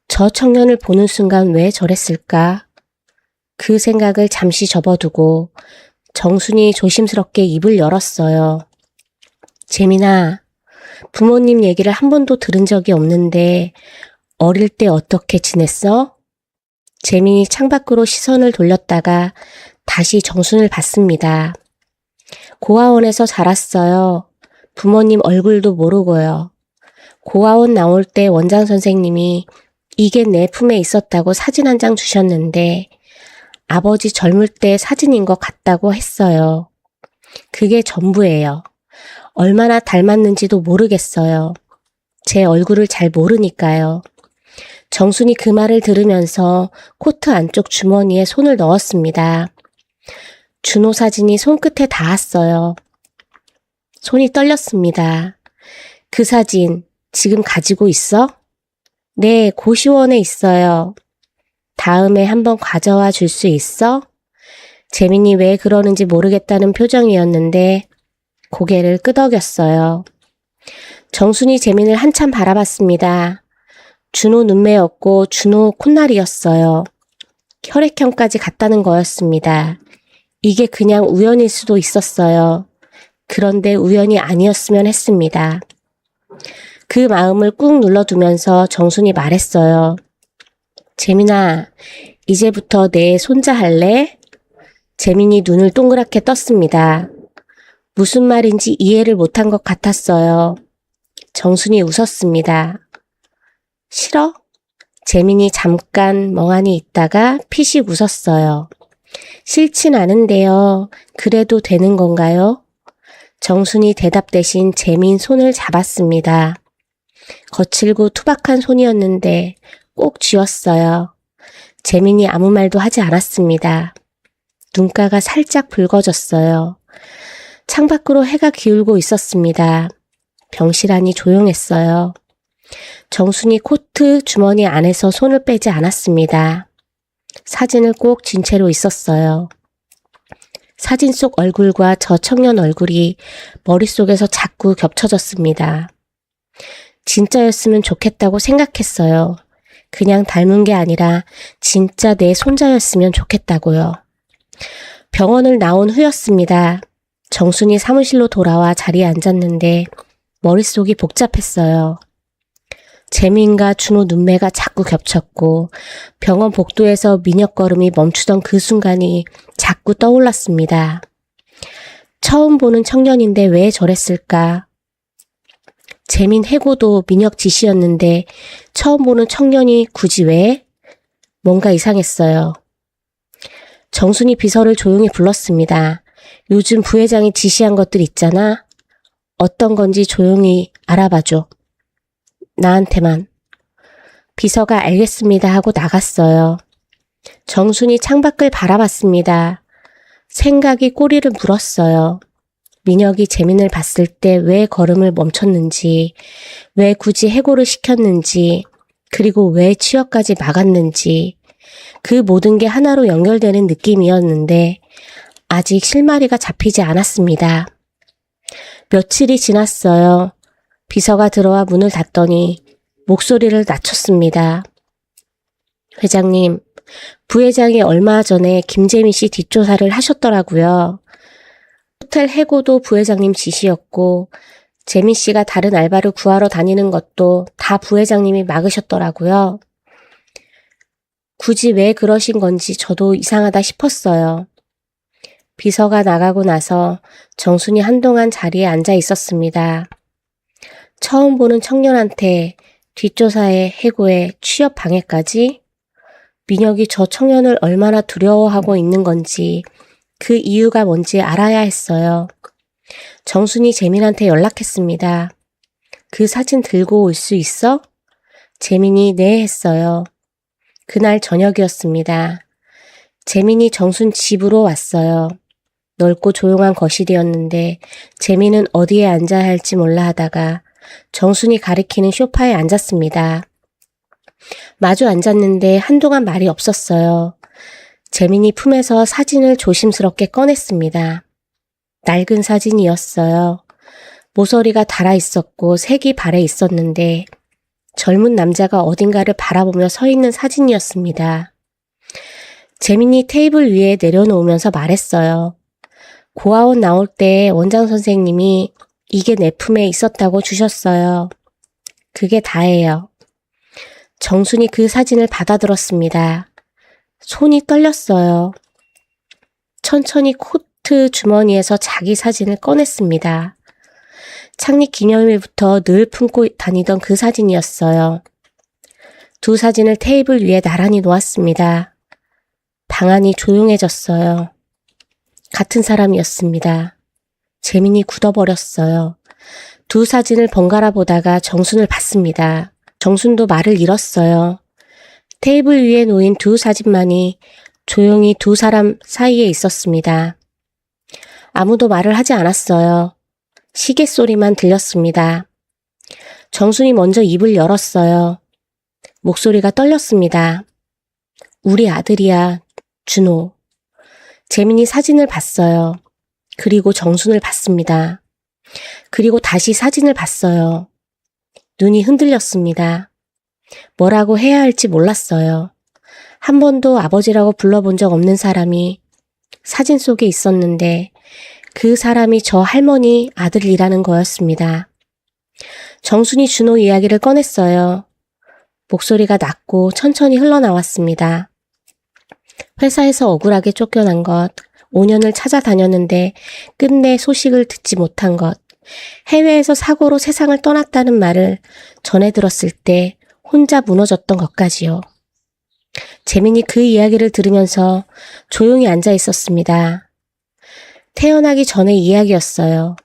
저 청년을 보는 순간 왜 저랬을까? 그 생각을 잠시 접어두고 정순이 조심스럽게 입을 열었어요. 재민아, 부모님 얘기를 한 번도 들은 적이 없는데 어릴 때 어떻게 지냈어? 재민이 창밖으로 시선을 돌렸다가 다시 정순을 봤습니다. 고아원에서 자랐어요. 부모님 얼굴도 모르고요. 고아원 나올 때 원장 선생님이 이게 내 품에 있었다고 사진 한 장 주셨는데 아버지 젊을 때 사진인 것 같다고 했어요. 그게 전부예요. 얼마나 닮았는지도 모르겠어요. 제 얼굴을 잘 모르니까요. 정순이 그 말을 들으면서 코트 안쪽 주머니에 손을 넣었습니다. 준호 사진이 손끝에 닿았어요. 손이 떨렸습니다. 그 사진 지금 가지고 있어? 네, 고시원에 있어요. 다음에 한번 가져와 줄 수 있어? 재민이 왜 그러는지 모르겠다는 표정이었는데 고개를 끄덕였어요. 정순이 재민을 한참 바라봤습니다. 준호 눈매였고 준호 콧날이었어요. 혈액형까지 같다는 거였습니다. 이게 그냥 우연일 수도 있었어요. 그런데 우연이 아니었으면 했습니다. 그 마음을 꾹 눌러두면서 정순이 말했어요. 재민아, 이제부터 내 손자 할래? 재민이 눈을 동그랗게 떴습니다. 무슨 말인지 이해를 못한 것 같았어요. 정순이 웃었습니다. 싫어? 재민이 잠깐 멍하니 있다가 피식 웃었어요. 싫진 않은데요. 그래도 되는 건가요? 정순이 대답 대신 재민 손을 잡았습니다. 거칠고 투박한 손이었는데 꼭 쥐었어요. 재민이 아무 말도 하지 않았습니다. 눈가가 살짝 붉어졌어요. 창밖으로 해가 기울고 있었습니다. 병실 안이 조용했어요. 정순이 코트 주머니 안에서 손을 빼지 않았습니다. 사진을 꼭 쥔 채로 있었어요. 사진 속 얼굴과 저 청년 얼굴이 머릿속에서 자꾸 겹쳐졌습니다. 진짜였으면 좋겠다고 생각했어요. 그냥 닮은 게 아니라 진짜 내 손자였으면 좋겠다고요. 병원을 나온 후였습니다. 정순이 사무실로 돌아와 자리에 앉았는데 머릿속이 복잡했어요. 재민과 준호 눈매가 자꾸 겹쳤고 병원 복도에서 민혁 걸음이 멈추던 그 순간이 자꾸 떠올랐습니다. 처음 보는 청년인데 왜 저랬을까? 재민 해고도 민혁 지시였는데 처음 보는 청년이 굳이 왜? 뭔가 이상했어요. 정순이 비서를 조용히 불렀습니다. 요즘 부회장이 지시한 것들 있잖아. 어떤 건지 조용히 알아봐줘. 나한테만. 비서가 알겠습니다 하고 나갔어요. 정순이 창밖을 바라봤습니다. 생각이 꼬리를 물었어요. 민혁이 재민을 봤을 때 왜 걸음을 멈췄는지, 왜 굳이 해고를 시켰는지, 그리고 왜 취업까지 막았는지, 그 모든 게 하나로 연결되는 느낌이었는데 아직 실마리가 잡히지 않았습니다. 며칠이 지났어요. 비서가 들어와 문을 닫더니 목소리를 낮췄습니다. 회장님, 부회장이 얼마 전에 김재민 씨 뒷조사를 하셨더라고요. 호텔 해고도 부회장님 지시였고 재민 씨가 다른 알바를 구하러 다니는 것도 다 부회장님이 막으셨더라고요. 굳이 왜 그러신 건지 저도 이상하다 싶었어요. 비서가 나가고 나서 정순이 한동안 자리에 앉아 있었습니다. 처음 보는 청년한테 뒷조사에 해고에 취업 방해까지? 민혁이 저 청년을 얼마나 두려워하고 있는 건지 그 이유가 뭔지 알아야 했어요. 정순이 재민한테 연락했습니다. 그 사진 들고 올 수 있어? 재민이 네 했어요. 그날 저녁이었습니다. 재민이 정순 집으로 왔어요. 넓고 조용한 거실이었는데 재민은 어디에 앉아야 할지 몰라 하다가 정순이 가리키는 소파에 앉았습니다. 마주 앉았는데 한동안 말이 없었어요. 재민이 품에서 사진을 조심스럽게 꺼냈습니다. 낡은 사진이었어요. 모서리가 달아 있었고 색이 발해 있었는데 젊은 남자가 어딘가를 바라보며 서 있는 사진이었습니다. 재민이 테이블 위에 내려놓으면서 말했어요. 고아원 나올 때 원장 선생님이 이게 내 품에 있었다고 주셨어요. 그게 다예요. 정순이 그 사진을 받아들었습니다. 손이 떨렸어요. 천천히 코트 주머니에서 자기 사진을 꺼냈습니다. 창립 기념일부터 늘 품고 다니던 그 사진이었어요. 두 사진을 테이블 위에 나란히 놓았습니다. 방 안이 조용해졌어요. 같은 사람이었습니다. 재민이 굳어버렸어요. 두 사진을 번갈아 보다가 정순을 봤습니다. 정순도 말을 잃었어요. 테이블 위에 놓인 두 사진만이 조용히 두 사람 사이에 있었습니다. 아무도 말을 하지 않았어요. 시계 소리만 들렸습니다. 정순이 먼저 입을 열었어요. 목소리가 떨렸습니다. 우리 아들이야, 준호. 재민이 사진을 봤어요. 그리고 정순을 봤습니다. 그리고 다시 사진을 봤어요. 눈이 흔들렸습니다. 뭐라고 해야 할지 몰랐어요. 한 번도 아버지라고 불러본 적 없는 사람이 사진 속에 있었는데 그 사람이 저 할머니 아들이라는 거였습니다. 정순이 준호 이야기를 꺼냈어요. 목소리가 낮고 천천히 흘러나왔습니다. 회사에서 억울하게 쫓겨난 것, 5년을 찾아다녔는데 끝내 소식을 듣지 못한 것, 해외에서 사고로 세상을 떠났다는 말을 전해 들었을 때 혼자 무너졌던 것까지요. 재민이 그 이야기를 들으면서 조용히 앉아 있었습니다. 태어나기 전의 이야기였어요.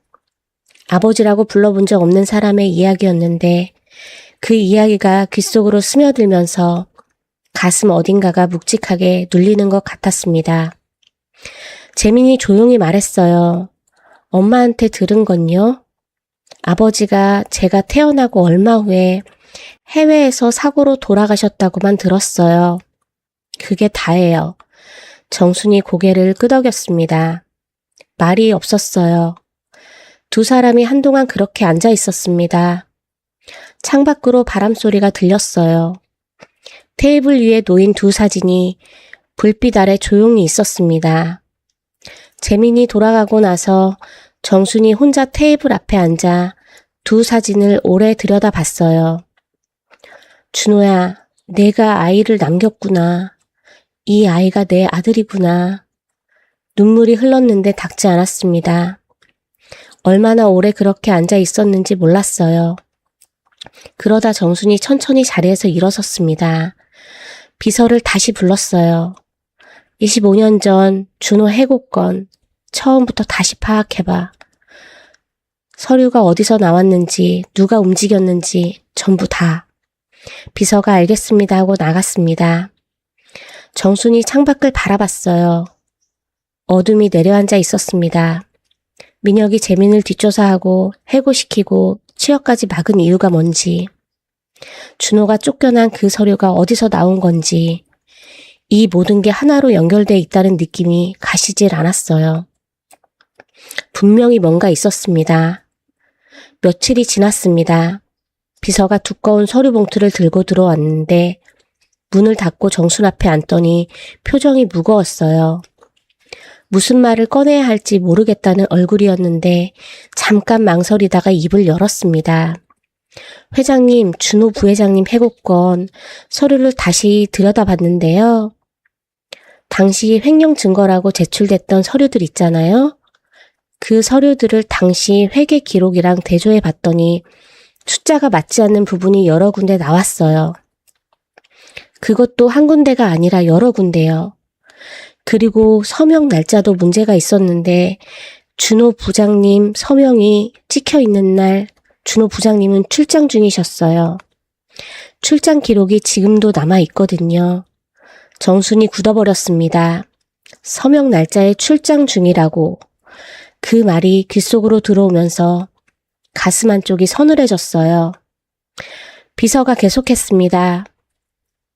아버지라고 불러본 적 없는 사람의 이야기였는데 그 이야기가 귓속으로 스며들면서 가슴 어딘가가 묵직하게 눌리는 것 같았습니다. 재민이 조용히 말했어요. 엄마한테 들은 건요? 아버지가 제가 태어나고 얼마 후에 해외에서 사고로 돌아가셨다고만 들었어요. 그게 다예요. 정순이 고개를 끄덕였습니다. 말이 없었어요. 두 사람이 한동안 그렇게 앉아 있었습니다. 창밖으로 바람소리가 들렸어요. 테이블 위에 놓인 두 사진이 불빛 아래 조용히 있었습니다. 재민이 돌아가고 나서 정순이 혼자 테이블 앞에 앉아 두 사진을 오래 들여다봤어요. 준호야, 내가 아이를 남겼구나. 이 아이가 내 아들이구나. 눈물이 흘렀는데 닿지 않았습니다. 얼마나 오래 그렇게 앉아 있었는지 몰랐어요. 그러다 정순이 천천히 자리에서 일어섰습니다. 비서를 다시 불렀어요. 25년 전 준호 해고건 처음부터 다시 파악해봐. 서류가 어디서 나왔는지, 누가 움직였는지 전부 다. 비서가 알겠습니다 하고 나갔습니다. 정순이 창밖을 바라봤어요. 어둠이 내려앉아 있었습니다. 민혁이 재민을 뒷조사하고 해고시키고 취업까지 막은 이유가 뭔지, 준호가 쫓겨난 그 서류가 어디서 나온 건지, 이 모든 게 하나로 연결돼 있다는 느낌이 가시질 않았어요. 분명히 뭔가 있었습니다. 며칠이 지났습니다. 비서가 두꺼운 서류 봉투를 들고 들어왔는데 문을 닫고 정순 앞에 앉더니 표정이 무거웠어요. 무슨 말을 꺼내야 할지 모르겠다는 얼굴이었는데 잠깐 망설이다가 입을 열었습니다. 회장님, 준호 부회장님 해고건 서류를 다시 들여다봤는데요. 당시 횡령 증거라고 제출됐던 서류들 있잖아요. 그 서류들을 당시 회계 기록이랑 대조해 봤더니 숫자가 맞지 않는 부분이 여러 군데 나왔어요. 그것도 한 군데가 아니라 여러 군데요. 그리고 서명 날짜도 문제가 있었는데 준호 부장님 서명이 찍혀 있는 날 준호 부장님은 출장 중이셨어요. 출장 기록이 지금도 남아 있거든요. 정순이 굳어버렸습니다. 서명 날짜에 출장 중이라고. 그 말이 귓속으로 들어오면서 가슴 한쪽이 서늘해졌어요. 비서가 계속했습니다.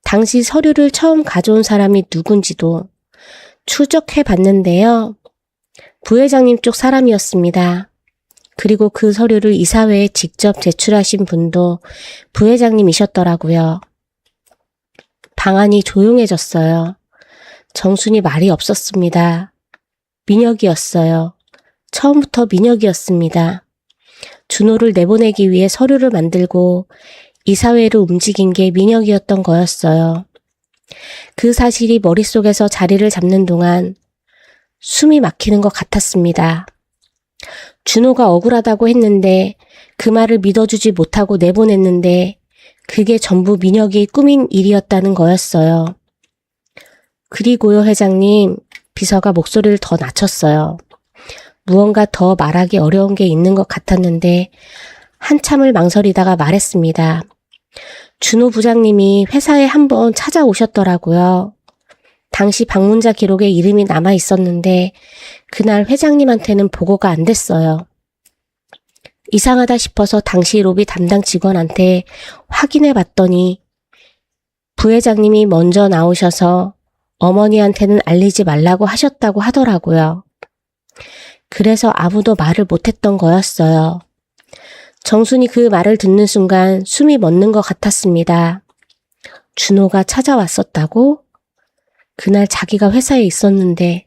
당시 서류를 처음 가져온 사람이 누군지도 추적해 봤는데요. 부회장님 쪽 사람이었습니다. 그리고 그 서류를 이사회에 직접 제출하신 분도 부회장님이셨더라고요. 방안이 조용해졌어요. 정순이 말이 없었습니다. 민혁이었어요. 처음부터 민혁이었습니다. 준호를 내보내기 위해 서류를 만들고 이사회를 움직인 게 민혁이었던 거였어요. 그 사실이 머릿속에서 자리를 잡는 동안 숨이 막히는 것 같았습니다. 준호가 억울하다고 했는데 그 말을 믿어주지 못하고 내보냈는데 그게 전부 민혁이 꾸민 일이었다는 거였어요. 그리고요, 회장님, 비서가 목소리를 더 낮췄어요. 무언가 더 말하기 어려운 게 있는 것 같았는데 한참을 망설이다가 말했습니다. 준호 부장님이 회사에 한번 찾아오셨더라고요. 당시 방문자 기록에 이름이 남아 있었는데 그날 회장님한테는 보고가 안 됐어요. 이상하다 싶어서 당시 로비 담당 직원한테 확인해 봤더니 부회장님이 먼저 나오셔서 어머니한테는 알리지 말라고 하셨다고 하더라고요. 그래서 아무도 말을 못했던 거였어요. 정순이 그 말을 듣는 순간 숨이 멎는 것 같았습니다. 준호가 찾아왔었다고? 그날 자기가 회사에 있었는데,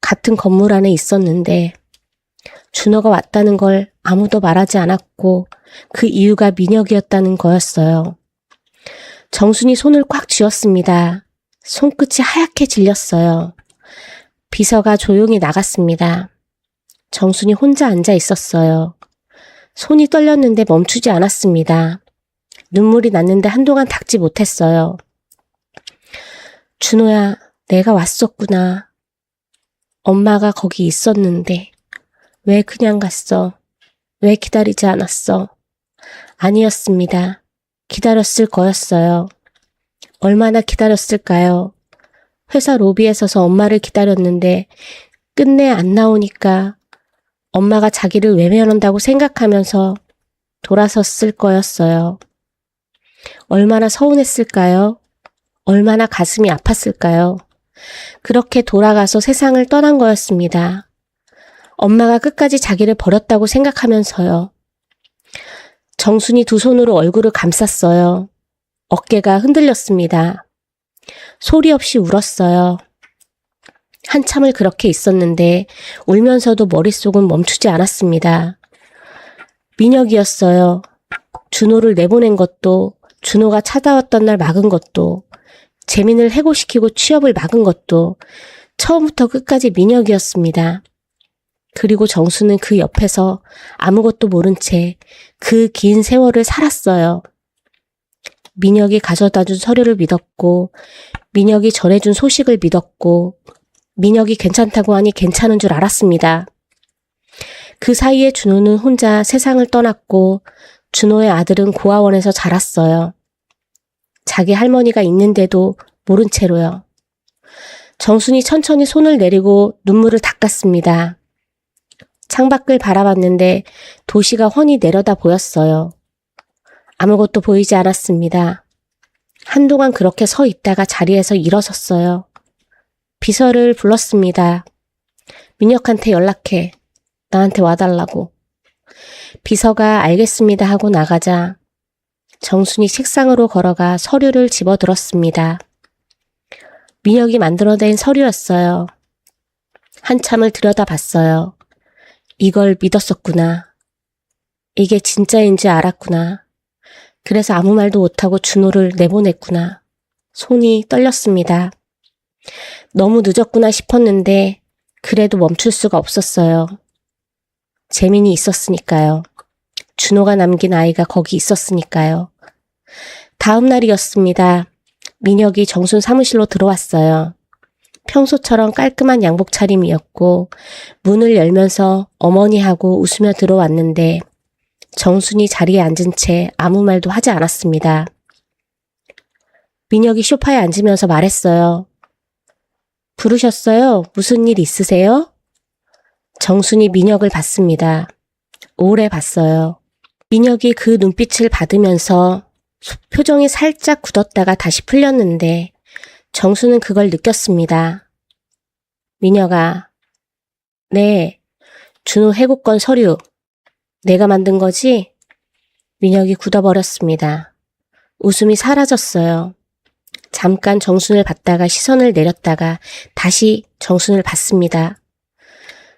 같은 건물 안에 있었는데, 준호가 왔다는 걸 아무도 말하지 않았고 그 이유가 민혁이었다는 거였어요. 정순이 손을 꽉 쥐었습니다. 손끝이 하얗게 질렸어요. 비서가 조용히 나갔습니다. 정순이 혼자 앉아 있었어요. 손이 떨렸는데 멈추지 않았습니다. 눈물이 났는데 한동안 닦지 못했어요. 준호야, 내가 왔었구나. 엄마가 거기 있었는데 왜 그냥 갔어? 왜 기다리지 않았어? 아니었습니다. 기다렸을 거였어요. 얼마나 기다렸을까요? 회사 로비에 서서 엄마를 기다렸는데 끝내 안 나오니까 엄마가 자기를 외면한다고 생각하면서 돌아섰을 거였어요. 얼마나 서운했을까요? 얼마나 가슴이 아팠을까요? 그렇게 돌아가서 세상을 떠난 거였습니다. 엄마가 끝까지 자기를 버렸다고 생각하면서요. 정순이 두 손으로 얼굴을 감쌌어요. 어깨가 흔들렸습니다. 소리 없이 울었어요. 한참을 그렇게 있었는데 울면서도 머릿속은 멈추지 않았습니다. 민혁이었어요. 준호를 내보낸 것도, 준호가 찾아왔던 날 막은 것도, 재민을 해고시키고 취업을 막은 것도 처음부터 끝까지 민혁이었습니다. 그리고 정수는 그 옆에서 아무것도 모른 채 그 긴 세월을 살았어요. 민혁이 가져다준 서류를 믿었고, 민혁이 전해준 소식을 믿었고, 민혁이 괜찮다고 하니 괜찮은 줄 알았습니다. 그 사이에 준호는 혼자 세상을 떠났고 준호의 아들은 고아원에서 자랐어요. 자기 할머니가 있는데도 모른 채로요. 정순이 천천히 손을 내리고 눈물을 닦았습니다. 창밖을 바라봤는데 도시가 훤히 내려다 보였어요. 아무것도 보이지 않았습니다. 한동안 그렇게 서 있다가 자리에서 일어섰어요. 비서를 불렀습니다. 민혁한테 연락해. 나한테 와달라고. 비서가 알겠습니다 하고 나가자 정순이 책상으로 걸어가 서류를 집어들었습니다. 민혁이 만들어낸 서류였어요. 한참을 들여다봤어요. 이걸 믿었었구나. 이게 진짜인지 알았구나. 그래서 아무 말도 못하고 준호를 내보냈구나. 손이 떨렸습니다. 너무 늦었구나 싶었는데 그래도 멈출 수가 없었어요. 재민이 있었으니까요. 준호가 남긴 아이가 거기 있었으니까요. 다음 날이었습니다. 민혁이 정순 사무실로 들어왔어요. 평소처럼 깔끔한 양복 차림이었고 문을 열면서 어머니하고 웃으며 들어왔는데 정순이 자리에 앉은 채 아무 말도 하지 않았습니다. 민혁이 소파에 앉으면서 말했어요. 부르셨어요? 무슨 일 있으세요? 정순이 민혁을 봤습니다. 오래 봤어요. 민혁이 그 눈빛을 받으면서 표정이 살짝 굳었다가 다시 풀렸는데 정수는 그걸 느꼈습니다. 민혁아, 네, 준호 해고권 서류 내가 만든 거지? 민혁이 굳어버렸습니다. 웃음이 사라졌어요. 잠깐 정순을 봤다가 시선을 내렸다가 다시 정순을 봤습니다.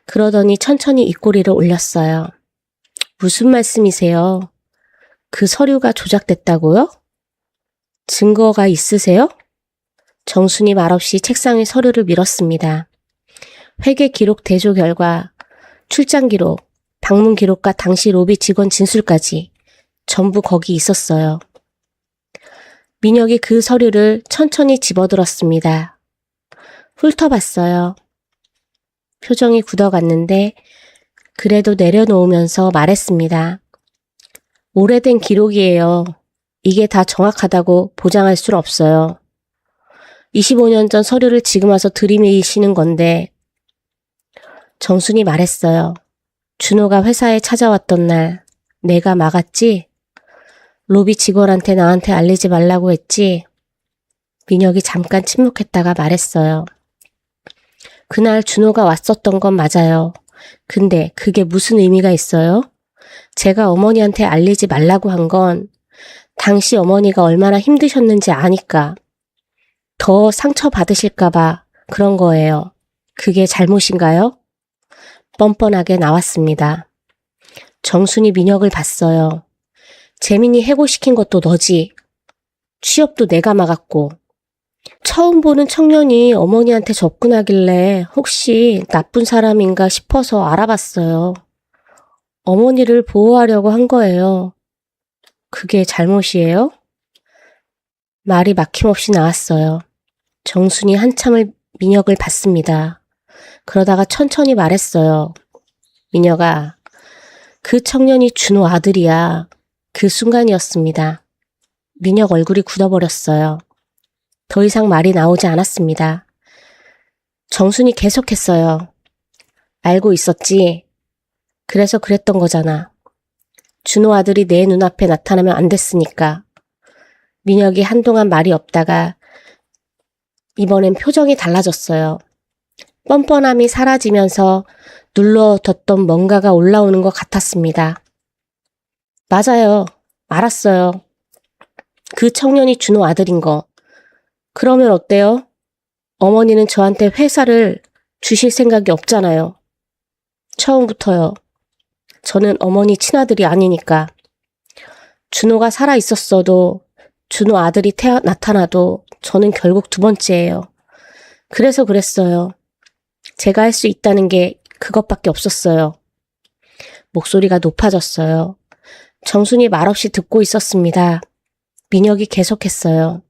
그러더니 천천히 입꼬리를 올렸어요. 무슨 말씀이세요? 그 서류가 조작됐다고요? 증거가 있으세요? 정순이 말없이 책상에 서류를 밀었습니다. 회계 기록 대조 결과, 출장 기록, 방문 기록과 당시 로비 직원 진술까지 전부 거기 있었어요. 민혁이 그 서류를 천천히 집어들었습니다. 훑어봤어요. 표정이 굳어갔는데 그래도 내려놓으면서 말했습니다. 오래된 기록이에요. 이게 다 정확하다고 보장할 수는 없어요. 25년 전 서류를 지금 와서 들이미시는 건데 정순이 말했어요. 준호가 회사에 찾아왔던 날 내가 막았지? 로비 직원한테 나한테 알리지 말라고 했지? 민혁이 잠깐 침묵했다가 말했어요. 그날 준호가 왔었던 건 맞아요. 근데 그게 무슨 의미가 있어요? 제가 어머니한테 알리지 말라고 한 건 당시 어머니가 얼마나 힘드셨는지 아니까 더 상처받으실까봐 그런 거예요. 그게 잘못인가요? 뻔뻔하게 나왔습니다. 정순이 민혁을 봤어요. 재민이 해고시킨 것도 너지. 취업도 내가 막았고. 처음 보는 청년이 어머니한테 접근하길래 혹시 나쁜 사람인가 싶어서 알아봤어요. 어머니를 보호하려고 한 거예요. 그게 잘못이에요? 말이 막힘없이 나왔어요. 정순이 한참을 민혁을 봤습니다. 그러다가 천천히 말했어요. 민혁아, 그 청년이 준호 아들이야. 그 순간이었습니다. 민혁 얼굴이 굳어버렸어요. 더 이상 말이 나오지 않았습니다. 정순이 계속했어요. 알고 있었지? 그래서 그랬던 거잖아. 준호 아들이 내 눈앞에 나타나면 안 됐으니까. 민혁이 한동안 말이 없다가 이번엔 표정이 달라졌어요. 뻔뻔함이 사라지면서 눌러뒀던 뭔가가 올라오는 것 같았습니다. 맞아요. 알았어요. 그 청년이 준호 아들인 거. 그러면 어때요? 어머니는 저한테 회사를 주실 생각이 없잖아요. 처음부터요. 저는 어머니 친아들이 아니니까. 준호가 살아있었어도 준호 아들이 나타나도 저는 결국 두 번째예요. 그래서 그랬어요. 제가 할 수 있다는 게 그것밖에 없었어요. 목소리가 높아졌어요. 정순이 말없이 듣고 있었습니다. 민혁이 계속했어요.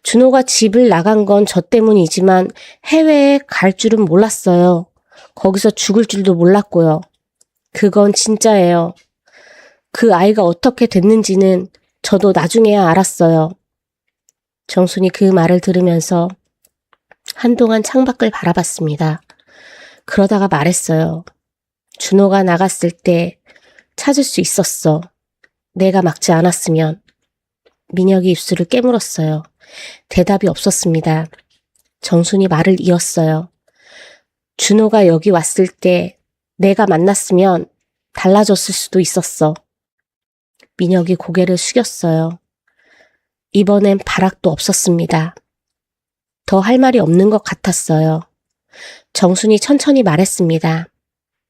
준호가 집을 나간 건 저 때문이지만 해외에 갈 줄은 몰랐어요. 거기서 죽을 줄도 몰랐고요. 그건 진짜예요. 그 아이가 어떻게 됐는지는 저도 나중에야 알았어요. 정순이 그 말을 들으면서 한동안 창밖을 바라봤습니다. 그러다가 말했어요. 준호가 나갔을 때 찾을 수 있었어. 내가 막지 않았으면. 민혁이 입술을 깨물었어요. 대답이 없었습니다. 정순이 말을 이었어요. 준호가 여기 왔을 때 내가 만났으면 달라졌을 수도 있었어. 민혁이 고개를 숙였어요. 이번엔 발악도 없었습니다. 더 할 말이 없는 것 같았어요. 정순이 천천히 말했습니다.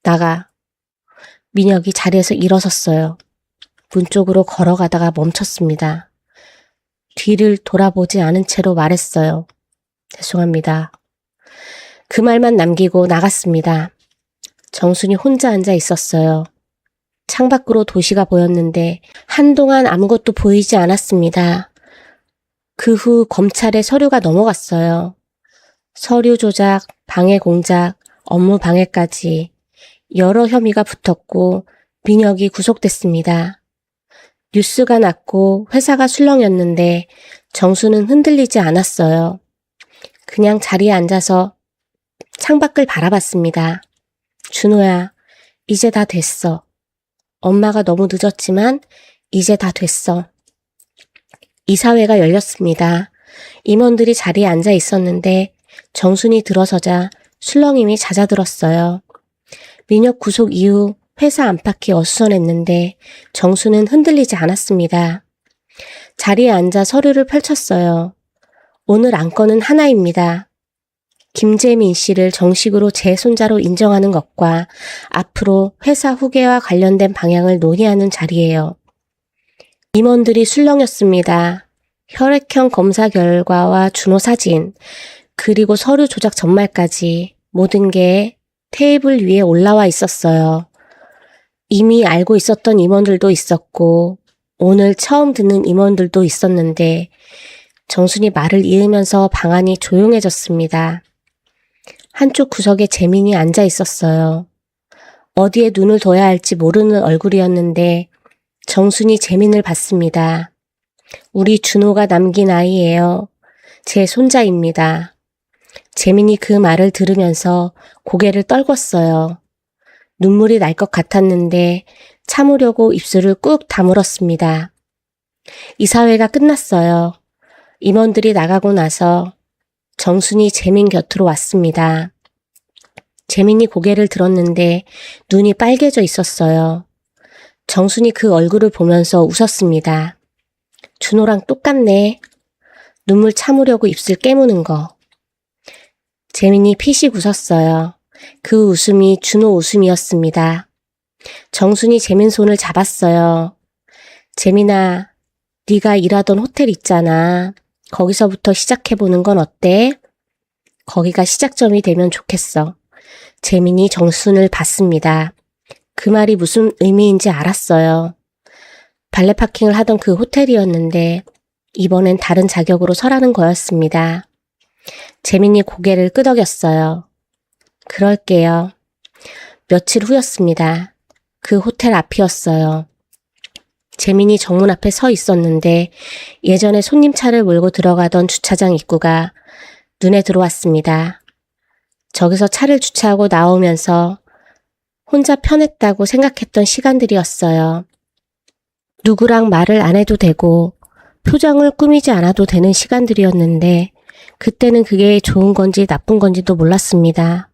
나가. 민혁이 자리에서 일어섰어요. 문 쪽으로 걸어가다가 멈췄습니다. 뒤를 돌아보지 않은 채로 말했어요. 죄송합니다. 그 말만 남기고 나갔습니다. 정순이 혼자 앉아 있었어요. 창밖으로 도시가 보였는데 한동안 아무것도 보이지 않았습니다. 그 후 검찰에 서류가 넘어갔어요. 서류 조작, 방해 공작, 업무 방해까지 여러 혐의가 붙었고 민혁이 구속됐습니다. 뉴스가 났고 회사가 술렁였는데 정수는 흔들리지 않았어요. 그냥 자리에 앉아서 창밖을 바라봤습니다. 준호야, 이제 다 됐어. 엄마가 너무 늦었지만 이제 다 됐어. 이사회가 열렸습니다. 임원들이 자리에 앉아 있었는데 정순이 들어서자 술렁임이 잦아들었어요. 민혁 구속 이후 회사 안팎이 어수선했는데 정수는 흔들리지 않았습니다. 자리에 앉아 서류를 펼쳤어요. 오늘 안건은 하나입니다. 김재민 씨를 정식으로 제 손자로 인정하는 것과 앞으로 회사 후계와 관련된 방향을 논의하는 자리예요. 임원들이 술렁였습니다. 혈액형 검사 결과와 준호 사진, 그리고 서류 조작 전말까지 모든 게 테이블 위에 올라와 있었어요. 이미 알고 있었던 임원들도 있었고 오늘 처음 듣는 임원들도 있었는데 정순이 말을 이으면서 방안이 조용해졌습니다. 한쪽 구석에 재민이 앉아 있었어요. 어디에 눈을 둬야 할지 모르는 얼굴이었는데 정순이 재민을 봤습니다. 우리 준호가 남긴 아이예요. 제 손자입니다. 재민이 그 말을 들으면서 고개를 떨궜어요. 눈물이 날 것 같았는데 참으려고 입술을 꾹 다물었습니다. 이사회가 끝났어요. 임원들이 나가고 나서 정순이 재민 곁으로 왔습니다. 재민이 고개를 들었는데 눈이 빨개져 있었어요. 정순이 그 얼굴을 보면서 웃었습니다. 준호랑 똑같네. 눈물 참으려고 입술 깨무는 거. 재민이 피식 웃었어요. 그 웃음이 준호 웃음이었습니다. 정순이 재민 손을 잡았어요. 재민아, 네가 일하던 호텔 있잖아. 거기서부터 시작해보는 건 어때? 거기가 시작점이 되면 좋겠어. 재민이 정순을 봤습니다. 그 말이 무슨 의미인지 알았어요. 발레 파킹을 하던 그 호텔이었는데 이번엔 다른 자격으로 서라는 거였습니다. 재민이 고개를 끄덕였어요. 그럴게요. 며칠 후였습니다. 그 호텔 앞이었어요. 재민이 정문 앞에 서 있었는데 예전에 손님 차를 몰고 들어가던 주차장 입구가 눈에 들어왔습니다. 저기서 차를 주차하고 나오면서 혼자 편했다고 생각했던 시간들이었어요. 누구랑 말을 안 해도 되고 표정을 꾸미지 않아도 되는 시간들이었는데 그때는 그게 좋은 건지 나쁜 건지도 몰랐습니다.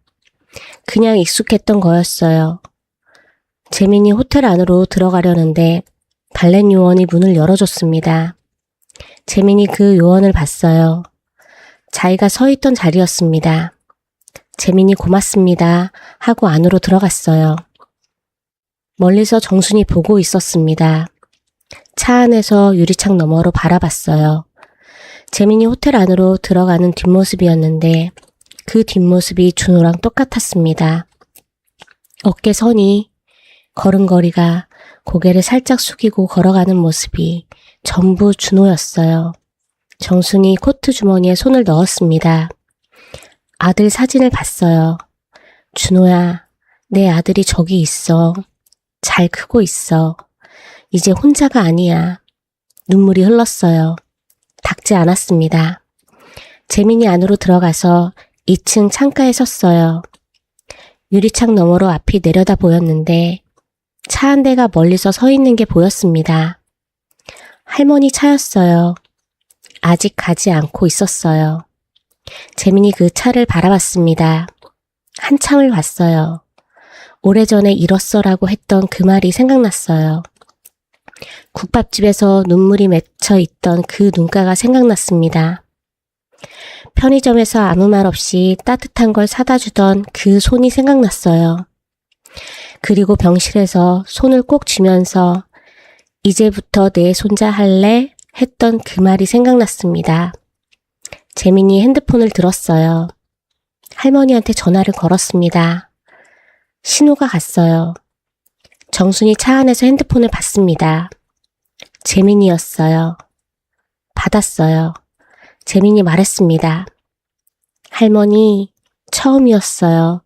그냥 익숙했던 거였어요. 재민이 호텔 안으로 들어가려는데 발렛 요원이 문을 열어줬습니다. 재민이 그 요원을 봤어요. 자기가 서 있던 자리였습니다. 재민이 고맙습니다 하고 안으로 들어갔어요. 멀리서 정순이 보고 있었습니다. 차 안에서 유리창 너머로 바라봤어요. 재민이 호텔 안으로 들어가는 뒷모습이었는데 그 뒷모습이 준호랑 똑같았습니다. 어깨선이, 걸음걸이가, 고개를 살짝 숙이고 걸어가는 모습이 전부 준호였어요. 정순이 코트 주머니에 손을 넣었습니다. 아들 사진을 봤어요. 준호야, 내 아들이 저기 있어. 잘 크고 있어. 이제 혼자가 아니야. 눈물이 흘렀어요. 닦지 않았습니다. 재민이 안으로 들어가서 2층 창가에 섰어요. 유리창 너머로 앞이 내려다 보였는데 차 한 대가 멀리서 서 있는 게 보였습니다. 할머니 차였어요. 아직 가지 않고 있었어요. 재민이 그 차를 바라봤습니다. 한참을 봤어요. 오래전에 잃었어라고 했던 그 말이 생각났어요. 국밥집에서 눈물이 맺혀 있던 그 눈가가 생각났습니다. 편의점에서 아무 말 없이 따뜻한 걸 사다 주던 그 손이 생각났어요. 그리고 병실에서 손을 꼭 쥐면서 이제부터 내 손자 할래? 했던 그 말이 생각났습니다. 재민이 핸드폰을 들었어요. 할머니한테 전화를 걸었습니다. 신호가 갔어요. 정순이 차 안에서 핸드폰을 받습니다. 재민이였어요. 받았어요. 재민이 말했습니다. 할머니, 처음이었어요.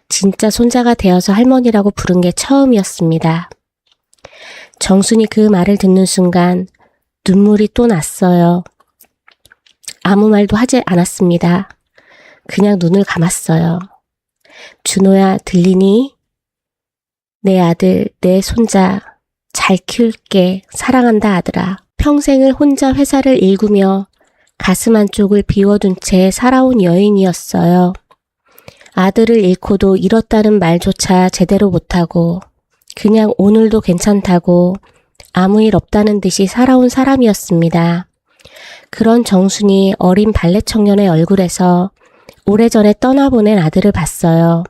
진짜 손자가 되어서 할머니라고 부른 게 처음이었습니다. 정순이 그 말을 듣는 순간 눈물이 또 났어요. 아무 말도 하지 않았습니다. 그냥 눈을 감았어요. 준호야, 들리니? 내 아들, 내 손자 잘 키울게. 사랑한다, 아들아. 평생을 혼자 회사를 일구며 가슴 한쪽을 비워둔 채 살아온 여인이었어요. 아들을 잃고도 잃었다는 말조차 제대로 못하고 그냥 오늘도 괜찮다고 아무 일 없다는 듯이 살아온 사람이었습니다. 그런 정순이 어린 발레 청년의 얼굴에서 오래전에 떠나보낸 아들을 봤어요.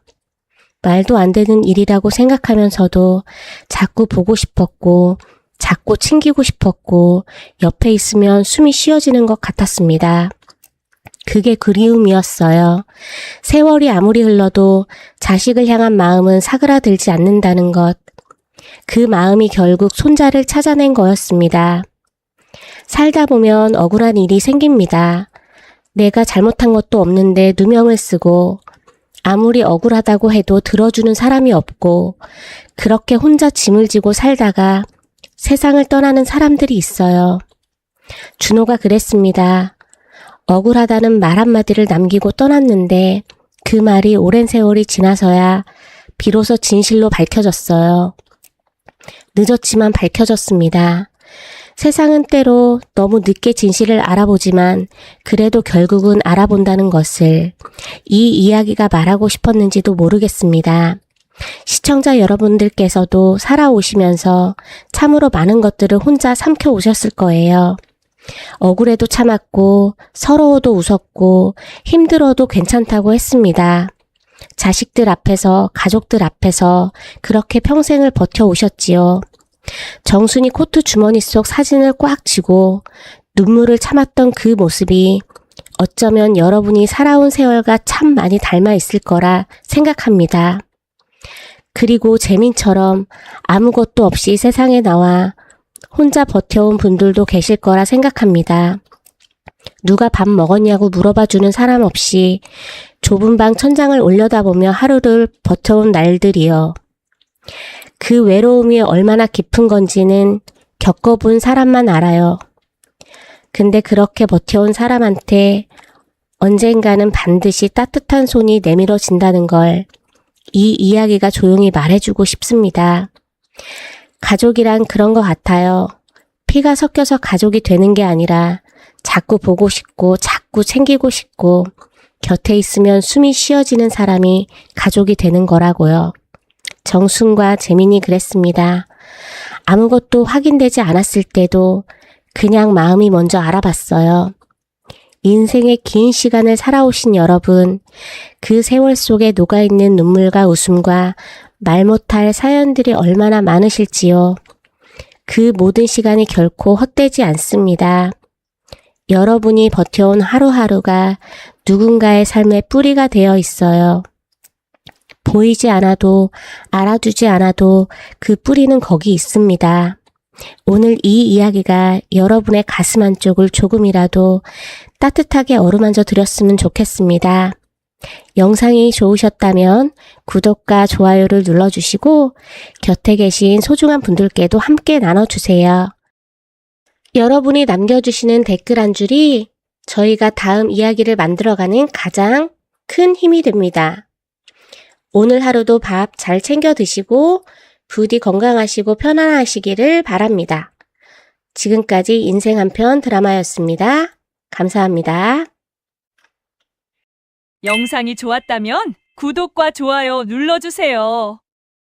말도 안 되는 일이라고 생각하면서도 자꾸 보고 싶었고 자꾸 챙기고 싶었고 옆에 있으면 숨이 쉬어지는 것 같았습니다. 그게 그리움이었어요. 세월이 아무리 흘러도 자식을 향한 마음은 사그라들지 않는다는 것. 그 마음이 결국 손자를 찾아낸 거였습니다. 살다 보면 억울한 일이 생깁니다. 내가 잘못한 것도 없는데 누명을 쓰고 아무리 억울하다고 해도 들어주는 사람이 없고 그렇게 혼자 짐을 지고 살다가 세상을 떠나는 사람들이 있어요. 준호가 그랬습니다. 억울하다는 말 한마디를 남기고 떠났는데 그 말이 오랜 세월이 지나서야 비로소 진실로 밝혀졌어요. 늦었지만 밝혀졌습니다. 세상은 때로 너무 늦게 진실을 알아보지만 그래도 결국은 알아본다는 것을 이 이야기가 말하고 싶었는지도 모르겠습니다. 시청자 여러분들께서도 살아오시면서 참으로 많은 것들을 혼자 삼켜오셨을 거예요. 억울해도 참았고 서러워도 웃었고 힘들어도 괜찮다고 했습니다. 자식들 앞에서 가족들 앞에서 그렇게 평생을 버텨오셨지요. 정순이 코트 주머니 속 사진을 꽉 쥐고 눈물을 참았던 그 모습이 어쩌면 여러분이 살아온 세월과 참 많이 닮아 있을 거라 생각합니다. 그리고 재민처럼 아무것도 없이 세상에 나와 혼자 버텨온 분들도 계실 거라 생각합니다. 누가 밥 먹었냐고 물어봐주는 사람 없이 좁은 방 천장을 올려다보며 하루를 버텨온 날들이요. 그 외로움이 얼마나 깊은 건지는 겪어본 사람만 알아요. 근데 그렇게 버텨온 사람한테 언젠가는 반드시 따뜻한 손이 내밀어진다는 걸 이 이야기가 조용히 말해주고 싶습니다. 가족이란 그런 것 같아요. 피가 섞여서 가족이 되는 게 아니라 자꾸 보고 싶고 자꾸 챙기고 싶고 곁에 있으면 숨이 쉬어지는 사람이 가족이 되는 거라고요. 정순과 재민이 그랬습니다. 아무것도 확인되지 않았을 때도 그냥 마음이 먼저 알아봤어요. 인생의 긴 시간을 살아오신 여러분, 그 세월 속에 녹아있는 눈물과 웃음과 말 못할 사연들이 얼마나 많으실지요. 그 모든 시간이 결코 헛되지 않습니다. 여러분이 버텨온 하루하루가 누군가의 삶의 뿌리가 되어 있어요. 보이지 않아도 알아주지 않아도 그 뿌리는 거기 있습니다. 오늘 이 이야기가 여러분의 가슴 한쪽을 조금이라도 따뜻하게 어루만져 드렸으면 좋겠습니다. 영상이 좋으셨다면 구독과 좋아요를 눌러주시고 곁에 계신 소중한 분들께도 함께 나눠주세요. 여러분이 남겨주시는 댓글 한 줄이 저희가 다음 이야기를 만들어가는 가장 큰 힘이 됩니다. 오늘 하루도 밥 잘 챙겨 드시고 부디 건강하시고 편안하시기를 바랍니다. 지금까지 인생 한편 드라마였습니다. 감사합니다. 영상이 좋았다면 구독과 좋아요 눌러주세요.